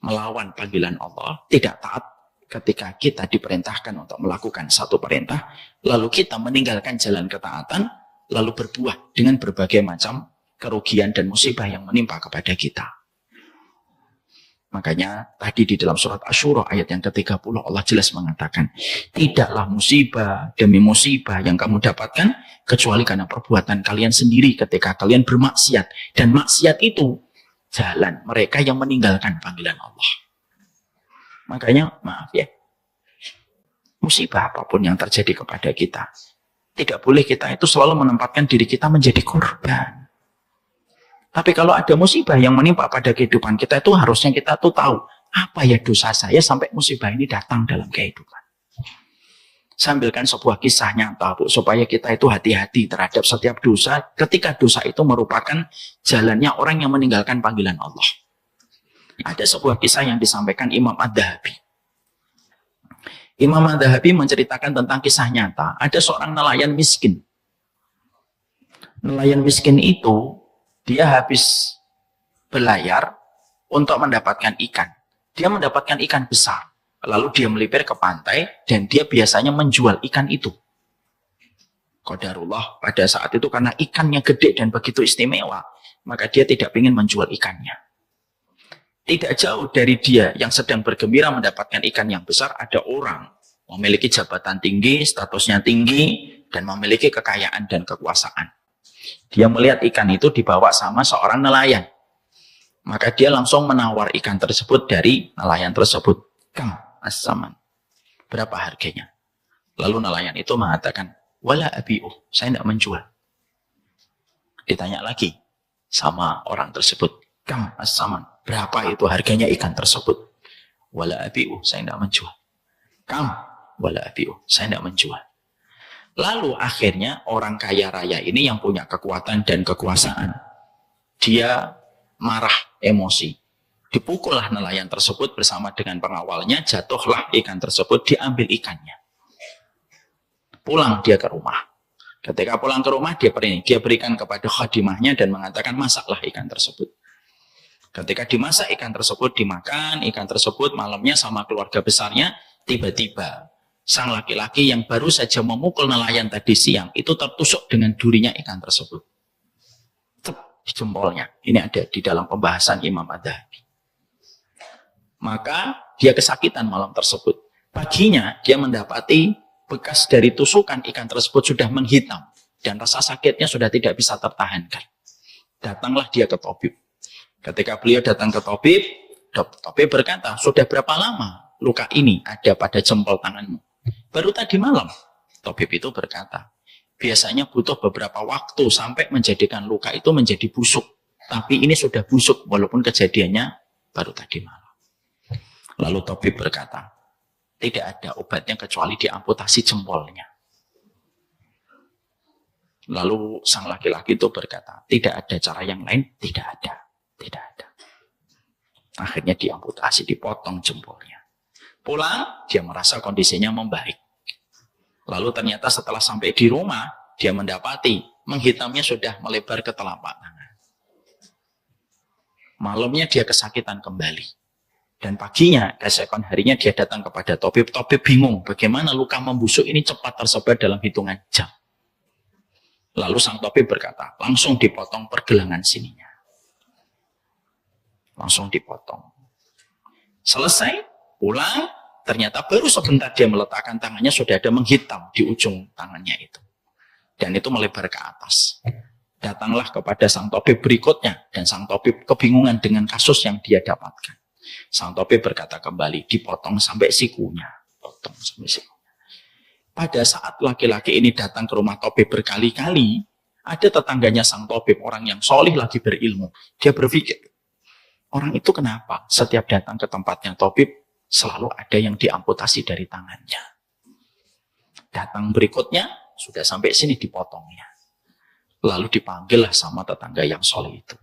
Speaker 1: melawan panggilan Allah, tidak taat ketika kita diperintahkan untuk melakukan satu perintah, lalu kita meninggalkan jalan ketaatan, lalu berbuah dengan berbagai macam kerugian dan musibah yang menimpa kepada kita. Makanya tadi di dalam surat Asy-Syura ayat yang ke-30 Allah jelas mengatakan, tidaklah musibah demi musibah yang kamu dapatkan kecuali karena perbuatan kalian sendiri ketika kalian bermaksiat. Dan maksiat itu jalan mereka yang meninggalkan panggilan Allah. Makanya maaf ya, musibah apapun yang terjadi kepada kita, tidak boleh kita itu selalu menempatkan diri kita menjadi korban. Tapi kalau ada musibah yang menimpa pada kehidupan kita, itu harusnya kita tuh tahu, apa ya dosa saya sampai musibah ini datang dalam kehidupan. Sambilkan sebuah kisah nyata, Bu, supaya kita itu hati-hati terhadap setiap dosa, ketika dosa itu merupakan jalannya orang yang meninggalkan panggilan Allah. Ada sebuah kisah yang disampaikan Imam Ad-Dhahabi. Imam Ad-Dhahabi menceritakan tentang kisah nyata, ada seorang nelayan miskin. Nelayan miskin itu, dia habis berlayar untuk mendapatkan ikan. Dia mendapatkan ikan besar. Lalu dia melipir ke pantai dan dia biasanya menjual ikan itu. Qadarullah pada saat itu karena ikannya gede dan begitu istimewa, maka dia tidak ingin menjual ikannya. Tidak jauh dari dia yang sedang bergembira mendapatkan ikan yang besar, ada orang memiliki jabatan tinggi, statusnya tinggi, dan memiliki kekayaan dan kekuasaan. Dia melihat ikan itu dibawa sama seorang nelayan. Maka dia langsung menawar ikan tersebut dari nelayan tersebut. Kam as-saman. Berapa harganya? Lalu nelayan itu mengatakan, wala abi'uh, saya tidak menjual. Ditanya lagi sama orang tersebut, kam as-saman. Berapa itu harganya ikan tersebut? Wala abi'uh, saya tidak menjual. Kam, wala abi'uh, saya tidak menjual. Lalu akhirnya orang kaya raya ini yang punya kekuatan dan kekuasaan, dia marah, emosi. Dipukullah nelayan tersebut bersama dengan pengawalnya, jatuhlah ikan tersebut, diambil ikannya. Pulang dia ke rumah. Ketika pulang ke rumah, dia berikan kepada khadimahnya dan mengatakan, masaklah ikan tersebut. Ketika dimasak ikan tersebut, dimakan ikan tersebut, malamnya sama keluarga besarnya, tiba-tiba sang laki-laki yang baru saja memukul nelayan tadi siang, itu tertusuk dengan durinya ikan tersebut. Di jempolnya. Ini ada di dalam pembahasan Imam Adz-Dzahabi. Maka dia kesakitan malam tersebut. Paginya dia mendapati bekas dari tusukan ikan tersebut sudah menghitam. Dan rasa sakitnya sudah tidak bisa tertahankan. Datanglah dia ke tabib. Ketika beliau datang ke tabib, tabib berkata, sudah berapa lama luka ini ada pada jempol tanganmu? Baru tadi malam. Tabib itu berkata, biasanya butuh beberapa waktu sampai menjadikan luka itu menjadi busuk. Tapi ini sudah busuk walaupun kejadiannya baru tadi malam. Lalu tabib berkata, tidak ada obatnya kecuali diamputasi jempolnya. Lalu sang laki-laki itu berkata, tidak ada cara yang lain? Tidak ada. Tidak ada. Akhirnya diamputasi, dipotong jempolnya. Pulang, dia merasa kondisinya membaik. Lalu ternyata setelah sampai di rumah, dia mendapati menghitamnya sudah melebar ke telapak tangan. Malamnya dia kesakitan kembali. Dan paginya, keesokan harinya dia datang kepada tabib. Tabib bingung bagaimana luka membusuk ini cepat tersebar dalam hitungan jam. Lalu sang tabib berkata, langsung dipotong pergelangan sininya. Langsung dipotong. Selesai, pulang, ternyata baru sebentar dia meletakkan tangannya sudah ada menghitam di ujung tangannya itu. Dan itu melebar ke atas. Datanglah kepada sang tabib berikutnya. Dan sang tabib kebingungan dengan kasus yang dia dapatkan. Sang tabib berkata kembali, dipotong sampai sikunya. Potong sampai sikunya. Pada saat laki-laki ini datang ke rumah tabib berkali-kali, ada tetangganya sang tabib, orang yang solih lagi berilmu. Dia berpikir, orang itu kenapa setiap datang ke tempatnya tabib, selalu ada yang diamputasi dari tangannya. Datang berikutnya, sudah sampai sini dipotongnya. Lalu dipanggillah sama tetangga yang soleh itu.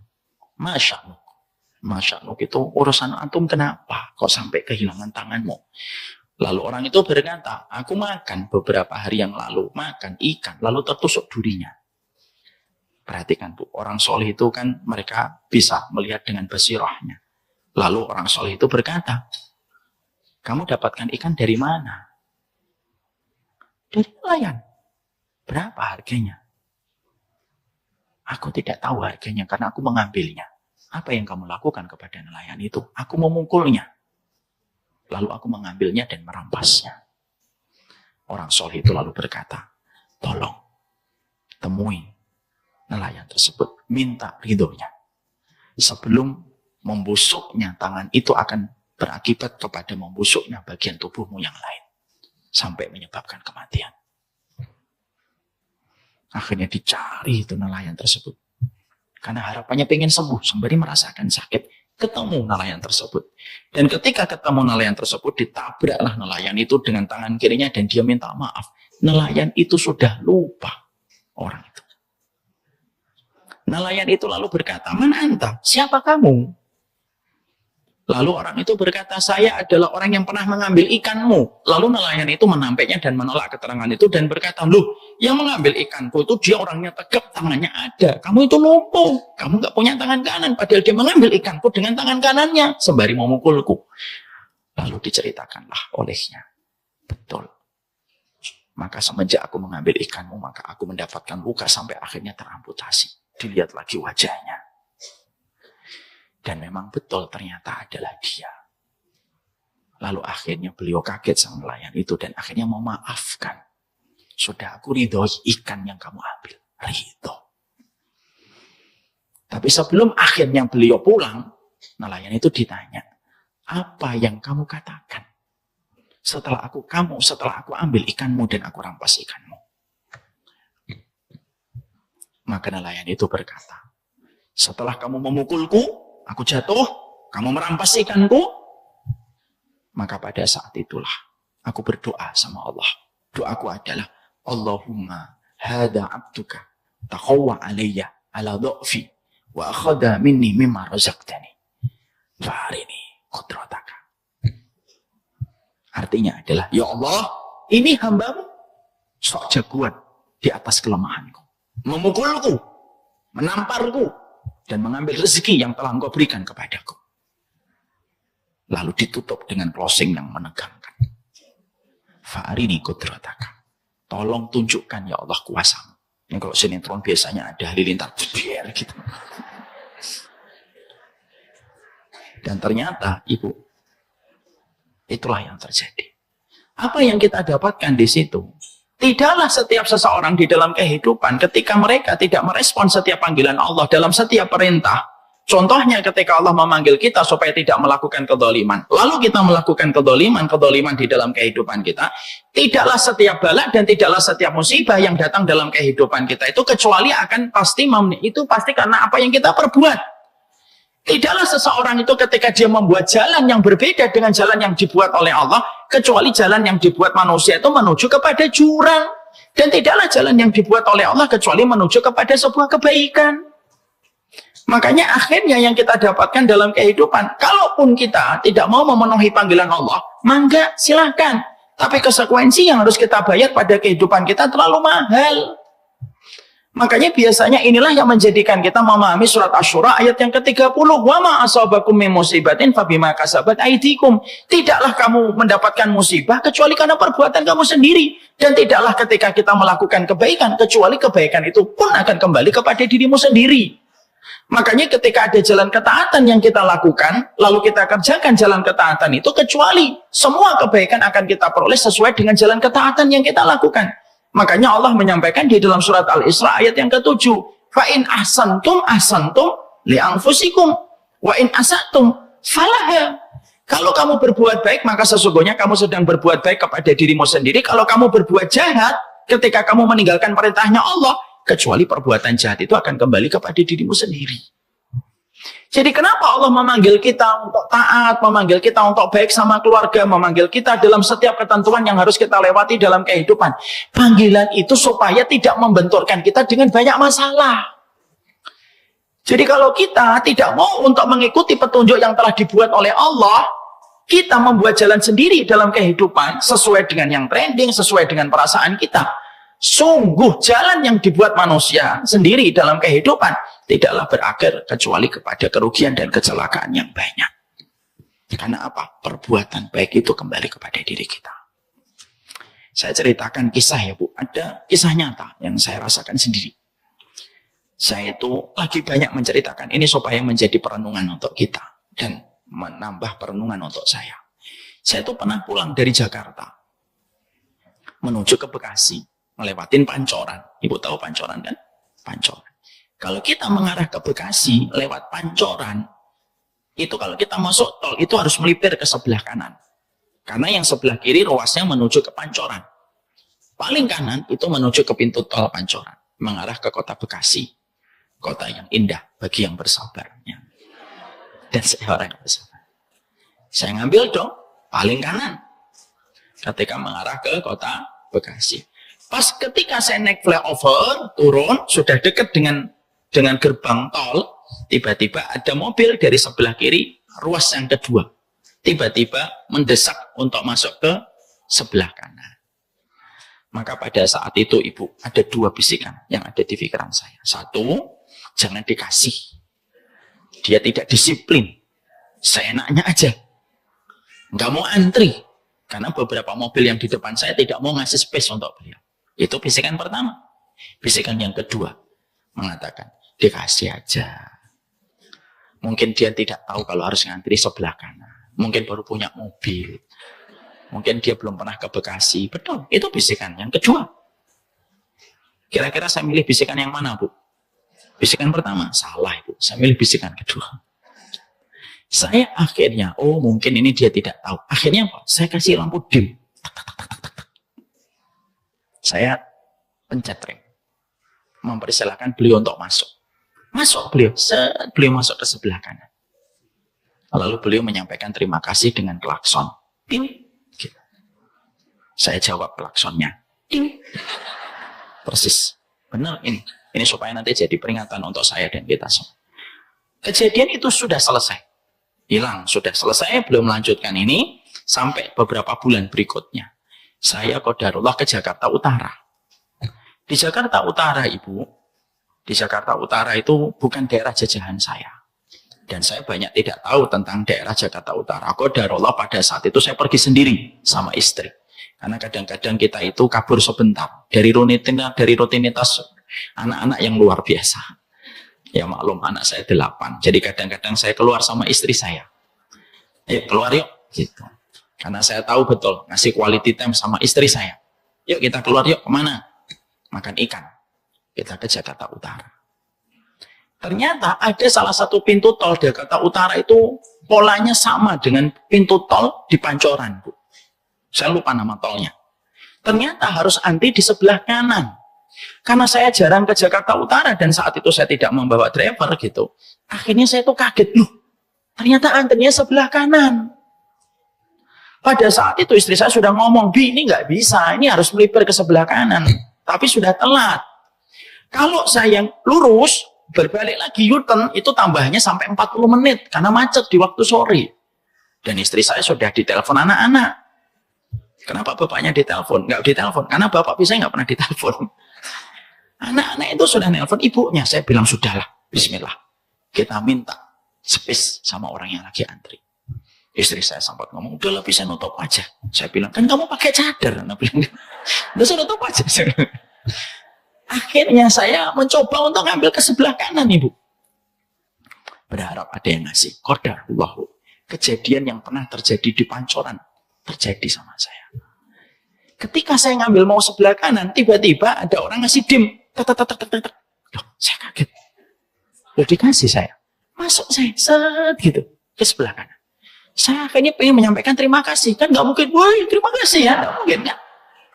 Speaker 1: Masya Allah. Masya Allah, itu urusan antum kenapa? Kok sampai kehilangan tanganmu? Lalu orang itu berkata, aku makan beberapa hari yang lalu, makan ikan, lalu tertusuk durinya. Perhatikan Bu, orang soleh itu kan mereka bisa melihat dengan basirahnya. Lalu orang soleh itu berkata, kamu dapatkan ikan dari mana? Dari nelayan. Berapa harganya? Aku tidak tahu harganya karena aku mengambilnya. Apa yang kamu lakukan kepada nelayan itu? Aku memukulnya. Lalu aku mengambilnya dan merampasnya. Orang soleh itu lalu berkata, tolong temui nelayan tersebut. Minta ridhonya. Sebelum membusuknya tangan itu akan berakibat kepada membusuknya bagian tubuhmu yang lain. Sampai menyebabkan kematian. Akhirnya dicari itu nelayan tersebut. Karena harapannya pengen sembuh, sembari merasakan sakit. Ketemu nelayan tersebut. Dan ketika ketemu nelayan tersebut, ditabraklah nelayan itu dengan tangan kirinya dan dia minta maaf. Nelayan itu sudah lupa orang itu. Nelayan itu lalu berkata, mana anta? Siapa kamu? Lalu orang itu berkata, saya adalah orang yang pernah mengambil ikanmu. Lalu nelayan itu menampaknya dan menolak keterangan itu dan berkata, loh, yang mengambil ikanku itu dia orangnya tegap, tangannya ada. Kamu itu lumpuh, kamu nggak punya tangan kanan. Padahal dia mengambil ikanku dengan tangan kanannya sembari memukulku. Lalu diceritakanlah olehnya. Betul. Maka semenjak aku mengambil ikanmu, maka aku mendapatkan luka sampai akhirnya teramputasi. Dilihat lagi wajahnya. Dan memang betul ternyata adalah dia. Lalu akhirnya beliau kaget sama nelayan itu dan akhirnya memaafkan. Sudah aku ridhoi ikan yang kamu ambil. Ridho. Tapi sebelum akhirnya beliau pulang, nelayan itu ditanya, apa yang kamu katakan? Setelah aku ambil ikanmu dan aku rampas ikanmu. Maka nelayan itu berkata, setelah kamu memukulku, aku jatuh, kamu merampas ikanku, maka pada saat itulah aku berdoa sama Allah. Doaku adalah, Allahumma hada abduka taqawwa alayya ala dha'fi wa akhadha minni mimma razaqtani. Farini qudrataka. Artinya adalah, ya Allah, ini hambamu sok jagoan di atas kelemahanku. Memukulku, menamparku, dan mengambil rezeki yang telah engkau berikan kepadaku. Lalu ditutup dengan closing yang menegangkan. Farini qudrataka. Tolong tunjukkan ya Allah kuasamu. Ini kalau sinetron biasanya ada halilintar biar gitu. Dan ternyata ibu, itulah yang terjadi. Apa yang kita dapatkan di situ? Tidaklah setiap seseorang di dalam kehidupan ketika mereka tidak merespon setiap panggilan Allah dalam setiap perintah. Contohnya ketika Allah memanggil kita supaya tidak melakukan kedzaliman. Lalu kita melakukan kedzaliman di dalam kehidupan kita. Tidaklah setiap bala dan tidaklah setiap musibah yang datang dalam kehidupan kita itu kecuali akan pasti karena apa yang kita perbuat. Tidaklah seseorang itu ketika dia membuat jalan yang berbeda dengan jalan yang dibuat oleh Allah, kecuali jalan yang dibuat manusia itu menuju kepada jurang. Dan tidaklah jalan yang dibuat oleh Allah kecuali menuju kepada sebuah kebaikan. Makanya akhirnya yang kita dapatkan dalam kehidupan, kalaupun kita tidak mau memenuhi panggilan Allah, mangga silahkan. Tapi konsekuensi yang harus kita bayar pada kehidupan kita terlalu mahal. Makanya biasanya inilah yang menjadikan kita memahami surat Asy-Syura ayat yang ke-30. Wa ma asabakum min musibatin fabima kasabat aydikum. Tidaklah kamu mendapatkan musibah kecuali karena perbuatan kamu sendiri. Dan tidaklah ketika kita melakukan kebaikan kecuali kebaikan itu pun akan kembali kepada dirimu sendiri. Makanya ketika ada jalan ketaatan yang kita lakukan, lalu kita kerjakan jalan ketaatan itu, kecuali semua kebaikan akan kita peroleh sesuai dengan jalan ketaatan yang kita lakukan. Makanya Allah menyampaikan di dalam surat Al-Isra ayat yang ke-7, fa in ahsantum li anfusikum wa in asatum falaha. Kalau kamu berbuat baik, maka sesungguhnya kamu sedang berbuat baik kepada dirimu sendiri. Kalau kamu berbuat jahat, ketika kamu meninggalkan perintahnya Allah, kecuali perbuatan jahat itu akan kembali kepada dirimu sendiri. Jadi kenapa Allah memanggil kita untuk taat, memanggil kita untuk baik sama keluarga, memanggil kita dalam setiap ketentuan yang harus kita lewati dalam kehidupan. Panggilan itu supaya tidak membenturkan kita dengan banyak masalah. Jadi kalau kita tidak mau untuk mengikuti petunjuk yang telah dibuat oleh Allah, kita membuat jalan sendiri dalam kehidupan sesuai dengan yang trending, sesuai dengan perasaan kita. Sungguh jalan yang dibuat manusia sendiri dalam kehidupan tidaklah berakhir kecuali kepada kerugian dan kecelakaan yang banyak. Karena apa? Perbuatan baik itu kembali kepada diri kita. Saya ceritakan kisah ya Bu. Ada kisah nyata yang saya rasakan sendiri. Saya itu lagi banyak menceritakan ini supaya menjadi perenungan untuk kita dan menambah perenungan untuk saya. Saya itu pernah pulang dari Jakarta menuju ke Bekasi. Melewatin Pancoran. Ibu tahu Pancoran kan? Pancoran. Kalau kita mengarah ke Bekasi lewat Pancoran, itu kalau kita masuk tol itu harus melipir ke sebelah kanan. Karena yang sebelah kiri ruasnya menuju ke Pancoran. Paling kanan itu menuju ke pintu tol Pancoran, mengarah ke kota Bekasi. Kota yang indah bagi yang bersabar. Dan saya orang yang bersabar. Saya ngambil dong paling kanan ketika mengarah ke kota Bekasi. Pas ketika saya naik flyover, turun, sudah dekat dengan gerbang tol, tiba-tiba ada mobil dari sebelah kiri, ruas yang kedua. Tiba-tiba mendesak untuk masuk ke sebelah kanan. Maka pada saat itu ibu, ada dua bisikan yang ada di pikiran saya. Satu, jangan dikasih. Dia tidak disiplin. Seenaknya aja. Nggak mau antri. Karena beberapa mobil yang di depan saya tidak mau ngasih space untuk beliau. Itu bisikan pertama. Bisikan yang kedua, mengatakan, dikasih aja. Mungkin dia tidak tahu kalau harus ngantri sebelah kanan. Mungkin baru punya mobil. Mungkin dia belum pernah ke Bekasi. Betul, itu bisikan yang kedua. Kira-kira saya milih bisikan yang mana, Bu? Bisikan pertama, salah, Bu. Saya milih bisikan kedua. Saya akhirnya, oh mungkin ini dia tidak tahu. Akhirnya apa? Saya kasih lampu dim. Saya pencet rem. Mempersilahkan beliau untuk masuk. Masuk beliau. Beliau masuk ke sebelah kanan. Lalu beliau menyampaikan terima kasih dengan klakson. Ting. Saya jawab klaksonnya. Ting. Persis. Benar ini. Ini supaya nanti jadi peringatan untuk saya dan kita semua. Kejadian itu sudah selesai. Hilang. Sudah selesai. Belum melanjutkan ini. Sampai beberapa bulan berikutnya. Saya qadarullah ke Jakarta Utara. Di Jakarta Utara, Ibu. Di Jakarta Utara itu bukan daerah jajahan saya. Dan saya banyak tidak tahu tentang daerah Jakarta Utara. Qadarullah pada saat itu saya pergi sendiri sama istri. Karena kadang-kadang kita itu kabur sebentar dari rutinitas anak-anak yang luar biasa. Ya maklum, anak saya 8. Jadi kadang-kadang saya keluar sama istri saya. Ayo keluar yuk, gitu. Karena saya tahu betul ngasih quality time sama istri saya. Yuk kita keluar yuk, kemana? Makan ikan. Kita ke Jakarta Utara. Ternyata ada salah satu pintu tol Jakarta Utara itu polanya sama dengan pintu tol di Pancoran, Bu. Saya lupa nama tolnya. Ternyata harus antri di sebelah kanan. Karena saya jarang ke Jakarta Utara dan saat itu saya tidak membawa driver gitu. Akhirnya saya tuh kaget. Loh, ternyata antrinya sebelah kanan. Pada saat itu istri saya sudah ngomong, Bi, ini nggak bisa. Ini harus melipir ke sebelah kanan. Tapi sudah telat. Kalau saya lurus, berbalik lagi U-turn, itu tambahnya sampai 40 menit. Karena macet di waktu sore. Dan istri saya sudah ditelepon anak-anak. Kenapa bapaknya ditelepon? Nggak ditelepon. Karena bapak bisa nggak pernah ditelepon. Anak-anak itu sudah nelpon ibunya. Saya bilang, sudahlah, bismillah. Kita minta space sama orang yang lagi antri. Istri saya sempat ngomong, udahlah bisa nutup aja. Saya bilang, kan kamu pakai cadar. Nah, bilang, udah saya nutup aja. Akhirnya saya mencoba untuk ngambil ke sebelah kanan, Ibu. Berharap ada yang ngasih. Qadarullah. Kejadian yang pernah terjadi di Pancoran terjadi sama saya. Ketika saya ngambil mau sebelah kanan, tiba-tiba ada orang ngasih dim. Loh, saya kaget. Loh, dikasih saya. Masuk saya, set gitu, ke sebelah kanan. Saya akhirnya pengen menyampaikan terima kasih. Kan nggak mungkin, woi terima kasih ya. Nggak mungkin, ya.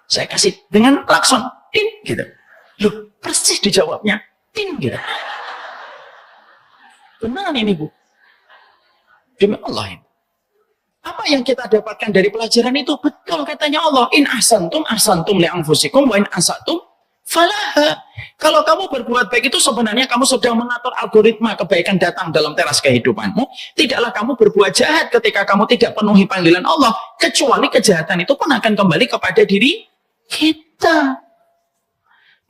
Speaker 1: Saya kasih dengan klakson, ting, gitu. Loh, persis dijawabnya, ting, gitu. Benar ini, Bu. Demi Allah ini. Apa yang kita dapatkan dari pelajaran itu? Betul katanya Allah. In ahsantum li anfusikum wa in asatum falaha. Kalau kamu berbuat baik itu sebenarnya kamu sedang mengatur algoritma kebaikan datang dalam teras kehidupanmu. Tidaklah kamu berbuat jahat ketika kamu tidak penuhi panggilan Allah. Kecuali kejahatan itu pun akan kembali kepada diri kita.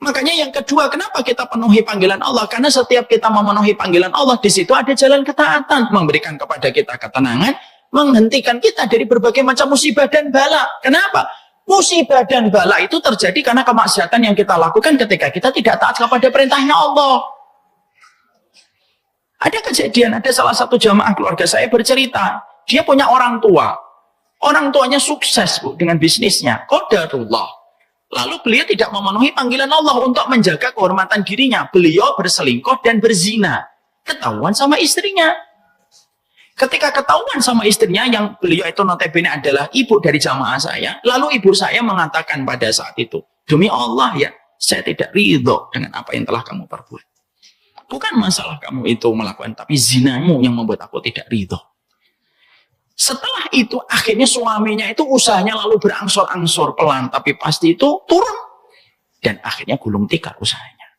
Speaker 1: Makanya yang kedua, kenapa kita penuhi panggilan Allah? Karena setiap kita memenuhi panggilan Allah, di situ ada jalan ketaatan. Memberikan kepada kita ketenangan, menghentikan kita dari berbagai macam musibah dan bala. Kenapa? Musibah dan bala itu terjadi karena kemaksiatan yang kita lakukan ketika kita tidak taat kepada perintahnya Allah. Ada kejadian, ada salah satu jamaah keluarga saya bercerita, dia punya orang tua. Orang tuanya sukses, Bu, dengan bisnisnya. Qadarullah. Lalu beliau tidak memenuhi panggilan Allah untuk menjaga kehormatan dirinya. Beliau berselingkuh dan berzina. Ketahuan sama istrinya. Ketika ketahuan sama istrinya, yang beliau itu notabene adalah ibu dari jamaah saya, lalu ibu saya mengatakan pada saat itu, demi Allah ya, saya tidak ridho dengan apa yang telah kamu perbuat. Bukan masalah kamu itu melakukan, tapi zinamu yang membuat aku tidak ridho. Setelah itu, akhirnya suaminya itu usahanya lalu berangsur-angsur pelan, tapi pasti itu turun. Dan akhirnya gulung tikar usahanya.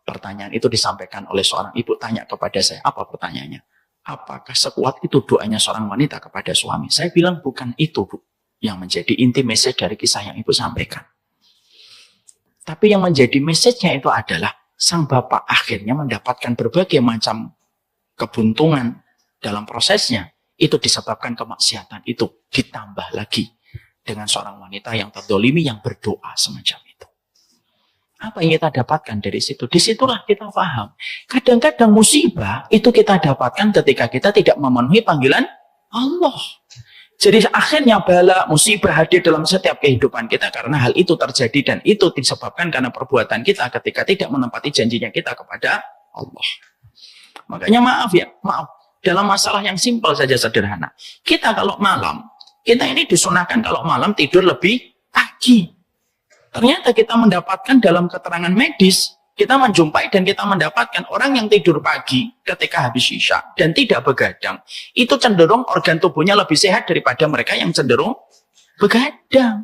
Speaker 1: Pertanyaan itu disampaikan oleh seorang ibu, tanya kepada saya, apa pertanyaannya? Apakah sekuat itu doanya seorang wanita kepada suami? Saya bilang bukan itu, Bu, yang menjadi inti message dari kisah yang Ibu sampaikan. Tapi yang menjadi message-nya itu adalah sang bapak akhirnya mendapatkan berbagai macam kebuntungan dalam prosesnya. Itu disebabkan kemaksiatan itu. Ditambah lagi dengan seorang wanita yang terdolimi yang berdoa semacam itu. Apa yang kita dapatkan dari situ? Disitulah kita paham. Kadang-kadang musibah itu kita dapatkan ketika kita tidak memenuhi panggilan Allah. Jadi akhirnya bala musibah hadir dalam setiap kehidupan kita karena hal itu terjadi dan itu disebabkan karena perbuatan kita ketika tidak menepati janjinya kita kepada Allah. Makanya maaf. Dalam masalah yang simpel saja sederhana. Kita kalau malam, kita ini disunahkan kalau malam tidur lebih pagi. Ternyata kita mendapatkan dalam keterangan medis, kita menjumpai dan kita mendapatkan orang yang tidur pagi ketika habis isya dan tidak begadang, itu cenderung organ tubuhnya lebih sehat daripada mereka yang cenderung begadang.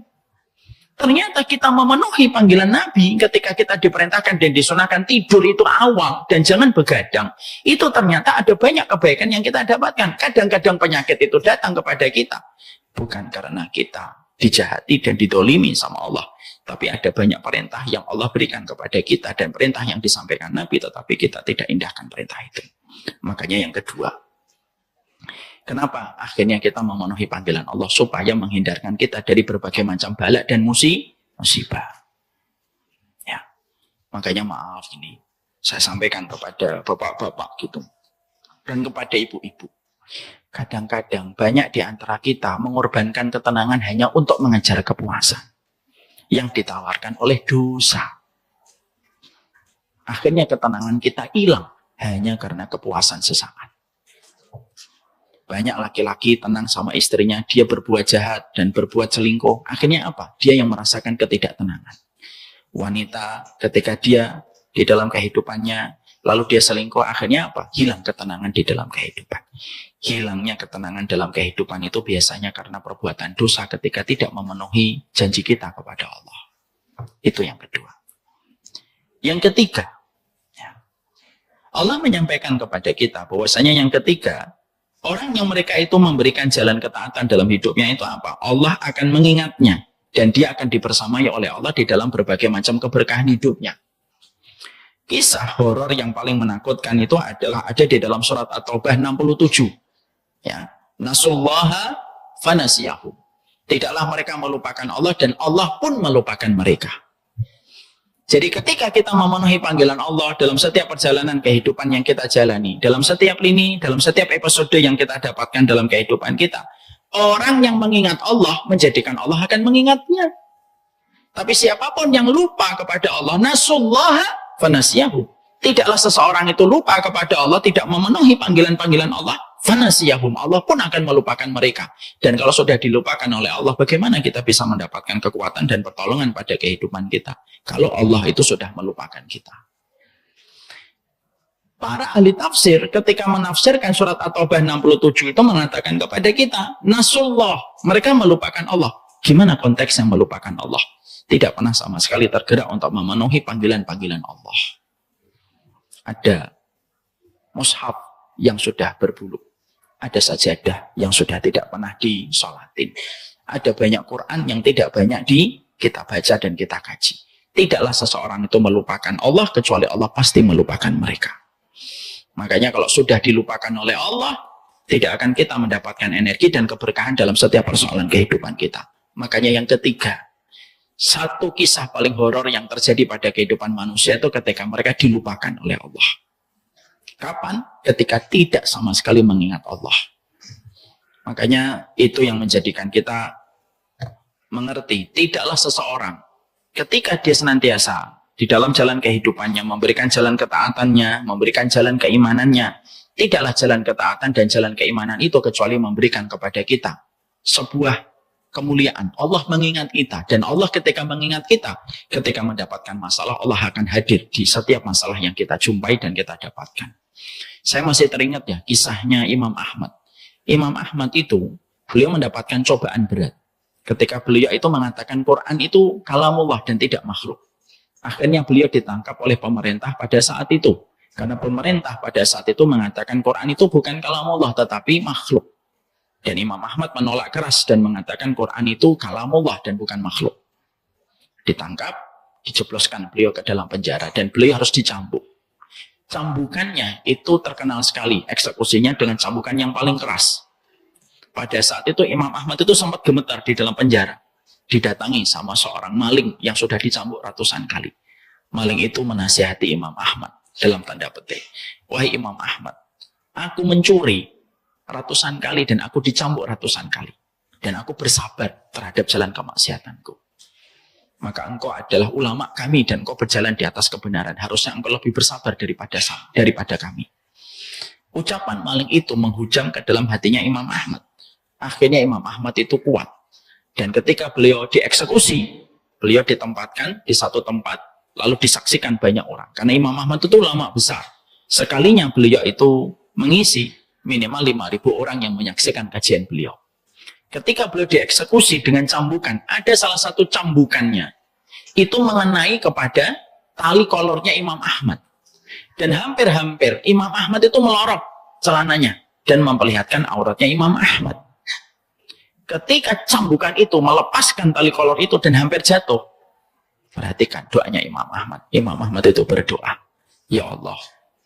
Speaker 1: Ternyata kita memenuhi panggilan Nabi ketika kita diperintahkan dan disunahkan tidur itu awal dan jangan begadang. Itu ternyata ada banyak kebaikan yang kita dapatkan. Kadang-kadang penyakit itu datang kepada kita. Bukan karena kita dijahati dan didolimi sama Allah. Tapi ada banyak perintah yang Allah berikan kepada kita dan perintah yang disampaikan Nabi, tetapi kita tidak indahkan perintah itu. Makanya yang kedua, kenapa akhirnya kita memenuhi panggilan Allah? Supaya menghindarkan kita dari berbagai macam bala dan musibah. Ya, makanya maaf ini, saya sampaikan kepada bapak-bapak gitu, dan kepada ibu-ibu. Kadang-kadang banyak di antara kita mengorbankan ketenangan hanya untuk mengejar kepuasan yang ditawarkan oleh dosa. Akhirnya ketenangan kita hilang hanya karena kepuasan sesaat. Banyak laki-laki tenang sama istrinya, dia berbuat jahat dan berbuat selingkuh. Akhirnya apa? Dia yang merasakan ketidaktenangan. Wanita ketika dia di dalam kehidupannya, lalu dia selingkuh, akhirnya apa? Hilang ketenangan di dalam kehidupan. Hilangnya ketenangan dalam kehidupan itu biasanya karena perbuatan dosa ketika tidak memenuhi janji kita kepada Allah. Itu yang kedua. Yang ketiga, Allah menyampaikan kepada kita bahwasanya yang ketiga, orang yang mereka itu memberikan jalan ketaatan dalam hidupnya itu apa? Allah akan mengingatnya dan dia akan dibersamai oleh Allah di dalam berbagai macam keberkahan hidupnya. Kisah horor yang paling menakutkan itu adalah ada di dalam surat At-Taubah 67. Ya, nasullaha fanasiyahu. Tidaklah mereka melupakan Allah dan Allah pun melupakan mereka. Jadi ketika kita memenuhi panggilan Allah dalam setiap perjalanan kehidupan yang kita jalani, dalam setiap lini, dalam setiap episode yang kita dapatkan dalam kehidupan kita, orang yang mengingat Allah menjadikan Allah akan mengingatnya. Tapi siapapun yang lupa kepada Allah, nasullaha fanasiyahu. Tidaklah seseorang itu lupa kepada Allah, tidak memenuhi panggilan-panggilan Allah, fanasiyahum, Allah pun akan melupakan mereka. Dan kalau sudah dilupakan oleh Allah, bagaimana kita bisa mendapatkan kekuatan dan pertolongan pada kehidupan kita kalau Allah itu sudah melupakan kita? Para ahli tafsir ketika menafsirkan surat At-Taubah 67 itu mengatakan kepada kita, nasullah, mereka melupakan Allah. Gimana konteksnya melupakan Allah? Tidak pernah sama sekali tergerak untuk memenuhi panggilan-panggilan Allah. Ada mushaf yang sudah berbulu. Ada sajadah yang sudah tidak pernah disolatin. Ada banyak Quran yang tidak banyak kita baca dan kita kaji. Tidaklah seseorang itu melupakan Allah, kecuali Allah pasti melupakan mereka. Makanya kalau sudah dilupakan oleh Allah, tidak akan kita mendapatkan energi dan keberkahan dalam setiap persoalan kehidupan kita. Makanya yang ketiga, satu kisah paling horor yang terjadi pada kehidupan manusia itu ketika mereka dilupakan oleh Allah. Kapan? Ketika tidak sama sekali mengingat Allah. Makanya itu yang menjadikan kita mengerti, tidaklah seseorang ketika dia senantiasa di dalam jalan kehidupannya, memberikan jalan ketaatannya, memberikan jalan keimanannya, tidaklah jalan ketaatan dan jalan keimanan itu kecuali memberikan kepada kita sebuah kemuliaan. Allah mengingat kita, dan Allah ketika mengingat kita, ketika mendapatkan masalah, Allah akan hadir di setiap masalah yang kita jumpai dan kita dapatkan. Saya masih teringat ya kisahnya Imam Ahmad. Imam Ahmad itu, beliau mendapatkan cobaan berat. Ketika beliau itu mengatakan Quran itu kalamullah dan tidak makhluk. Akhirnya beliau ditangkap oleh pemerintah pada saat itu. Karena pemerintah pada saat itu mengatakan Quran itu bukan kalamullah tetapi makhluk. Dan Imam Ahmad menolak keras dan mengatakan Quran itu kalamullah dan bukan makhluk. Ditangkap, dijebloskan beliau ke dalam penjara dan beliau harus dicambuk. Cambukannya itu terkenal sekali, eksekusinya dengan cambukan yang paling keras. Pada saat itu Imam Ahmad itu sempat gemetar di dalam penjara. Didatangi sama seorang maling yang sudah dicambuk ratusan kali. Maling itu menasihati Imam Ahmad dalam tanda petik. Wahai Imam Ahmad, aku mencuri ratusan kali dan aku dicambuk ratusan kali. Dan aku bersabar terhadap jalan kemaksiatanku. Maka engkau adalah ulama kami dan engkau berjalan di atas kebenaran. Harusnya engkau lebih bersabar daripada kami. Ucapan maling itu menghujam ke dalam hatinya Imam Ahmad. Akhirnya Imam Ahmad itu kuat. Dan ketika beliau dieksekusi, beliau ditempatkan di satu tempat, lalu disaksikan banyak orang. Karena Imam Ahmad itu ulama besar. Sekalinya beliau itu mengisi minimal 5.000 orang yang menyaksikan kajian beliau. Ketika beliau dieksekusi dengan cambukan, ada salah satu cambukannya. Itu mengenai kepada tali kolornya Imam Ahmad. Dan hampir-hampir Imam Ahmad itu melorot celananya dan memperlihatkan auratnya Imam Ahmad. Ketika cambukan itu melepaskan tali kolor itu dan hampir jatuh, perhatikan doanya Imam Ahmad. Imam Ahmad itu berdoa, ya Allah,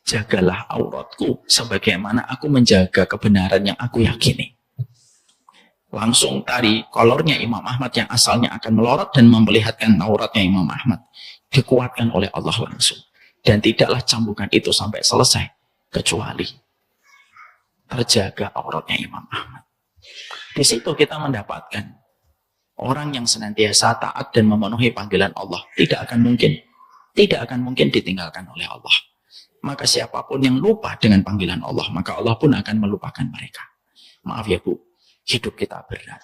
Speaker 1: jagalah auratku sebagaimana aku menjaga kebenaran yang aku yakini. Langsung tali kolornya Imam Ahmad yang asalnya akan melorot dan memperlihatkan auratnya Imam Ahmad dikuatkan oleh Allah langsung. Dan tidaklah cambukan itu sampai selesai kecuali terjaga auratnya Imam Ahmad. Di situ kita mendapatkan orang yang senantiasa taat dan memenuhi panggilan Allah tidak akan mungkin ditinggalkan oleh Allah. Maka siapapun yang lupa dengan panggilan Allah, maka Allah pun akan melupakan mereka. Maaf ya Bu, hidup kita berat.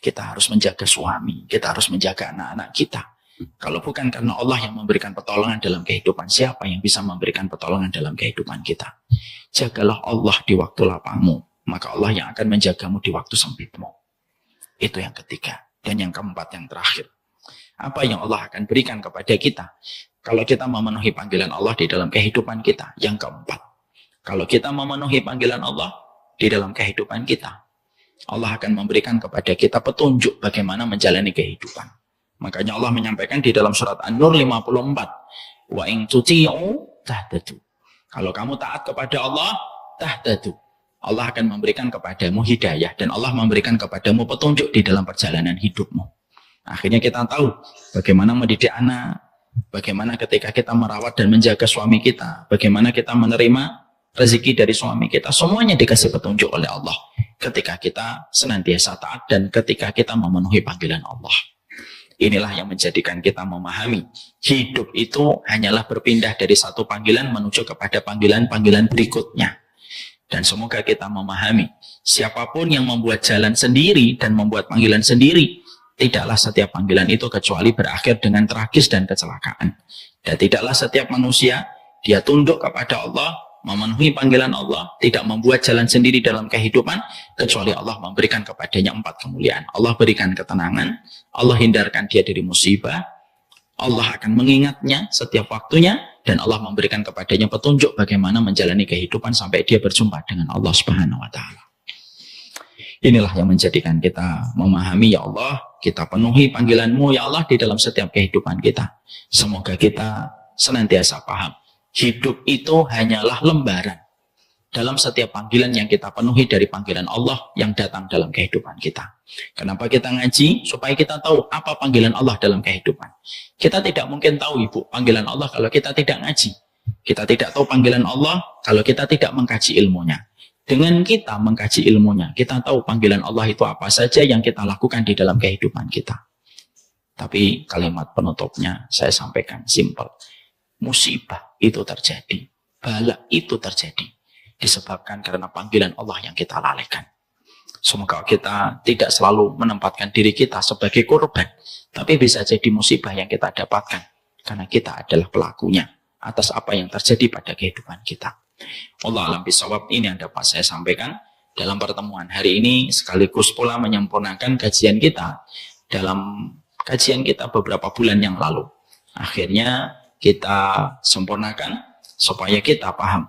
Speaker 1: Kita harus menjaga suami, kita harus menjaga anak-anak kita. Kalau bukan karena Allah yang memberikan pertolongan dalam kehidupan, siapa yang bisa memberikan pertolongan dalam kehidupan kita? Jagalah Allah di waktu lapangmu, maka Allah yang akan menjagamu di waktu sempitmu. Itu yang ketiga. Dan yang keempat, yang terakhir. Apa yang Allah akan berikan kepada kita kalau kita memenuhi panggilan Allah di dalam kehidupan kita? Yang keempat, kalau kita memenuhi panggilan Allah di dalam kehidupan kita, Allah akan memberikan kepada kita petunjuk bagaimana menjalani kehidupan. Makanya Allah menyampaikan di dalam surat An-Nur 54, wa in tuti'u tahtadu. Kalau kamu taat kepada Allah, tahtadu. Allah akan memberikan kepadamu hidayah dan Allah memberikan kepadamu petunjuk di dalam perjalanan hidupmu. Akhirnya kita tahu bagaimana mendidik anak, bagaimana ketika kita merawat dan menjaga suami kita, bagaimana kita menerima rezeki dari suami kita, semuanya dikasih petunjuk oleh Allah ketika kita senantiasa taat dan ketika kita memenuhi panggilan Allah. Inilah yang menjadikan kita memahami hidup itu hanyalah berpindah dari satu panggilan menuju kepada panggilan-panggilan berikutnya. Dan semoga kita memahami siapapun yang membuat jalan sendiri dan membuat panggilan sendiri, tidaklah setiap panggilan itu kecuali berakhir dengan tragis dan kecelakaan. Dan tidaklah setiap manusia dia tunduk kepada Allah, memenuhi panggilan Allah, tidak membuat jalan sendiri dalam kehidupan, kecuali Allah memberikan kepadanya 4 kemuliaan. Allah berikan ketenangan, Allah hindarkan dia dari musibah, Allah akan mengingatnya setiap waktunya, dan Allah memberikan kepadanya petunjuk bagaimana menjalani kehidupan sampai dia berjumpa dengan Allah Subhanahu wa Ta'ala. Inilah yang menjadikan kita memahami, ya Allah, kita penuhi panggilan-Mu, ya Allah, di dalam setiap kehidupan kita. Semoga kita senantiasa paham. Hidup itu hanyalah lembaran dalam setiap panggilan yang kita penuhi dari panggilan Allah yang datang dalam kehidupan kita. Kenapa kita ngaji? Supaya kita tahu apa panggilan Allah dalam kehidupan. Kita tidak mungkin tahu, Ibu, panggilan Allah kalau kita tidak ngaji. Kita tidak tahu panggilan Allah kalau kita tidak mengkaji ilmunya. Dengan kita mengkaji ilmunya, kita tahu panggilan Allah itu apa saja yang kita lakukan di dalam kehidupan kita. Tapi kalimat penutupnya saya sampaikan simpel. Musibah itu terjadi, bala itu terjadi disebabkan karena panggilan Allah yang kita lalaikan. Semoga kita tidak selalu menempatkan diri kita sebagai korban, tapi bisa jadi musibah yang kita dapatkan karena kita adalah pelakunya atas apa yang terjadi pada kehidupan kita. Allah alam bisawab, ini yang dapat saya sampaikan dalam pertemuan hari ini, sekaligus pula menyempurnakan kajian kita dalam kajian kita beberapa bulan yang lalu. Akhirnya kita sempurnakan supaya kita paham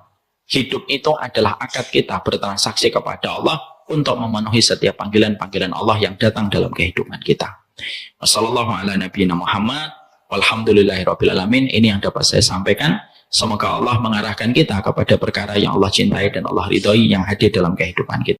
Speaker 1: hidup itu adalah akad kita bertransaksi kepada Allah untuk memenuhi setiap panggilan-panggilan Allah yang datang dalam kehidupan kita. Wassalamualaikum warahmatullahi wabarakatuh. Walhamdulillahirabbil alamin. Ini yang dapat saya sampaikan. Semoga Allah mengarahkan kita kepada perkara yang Allah cintai dan Allah ridhoi yang hadir dalam kehidupan kita.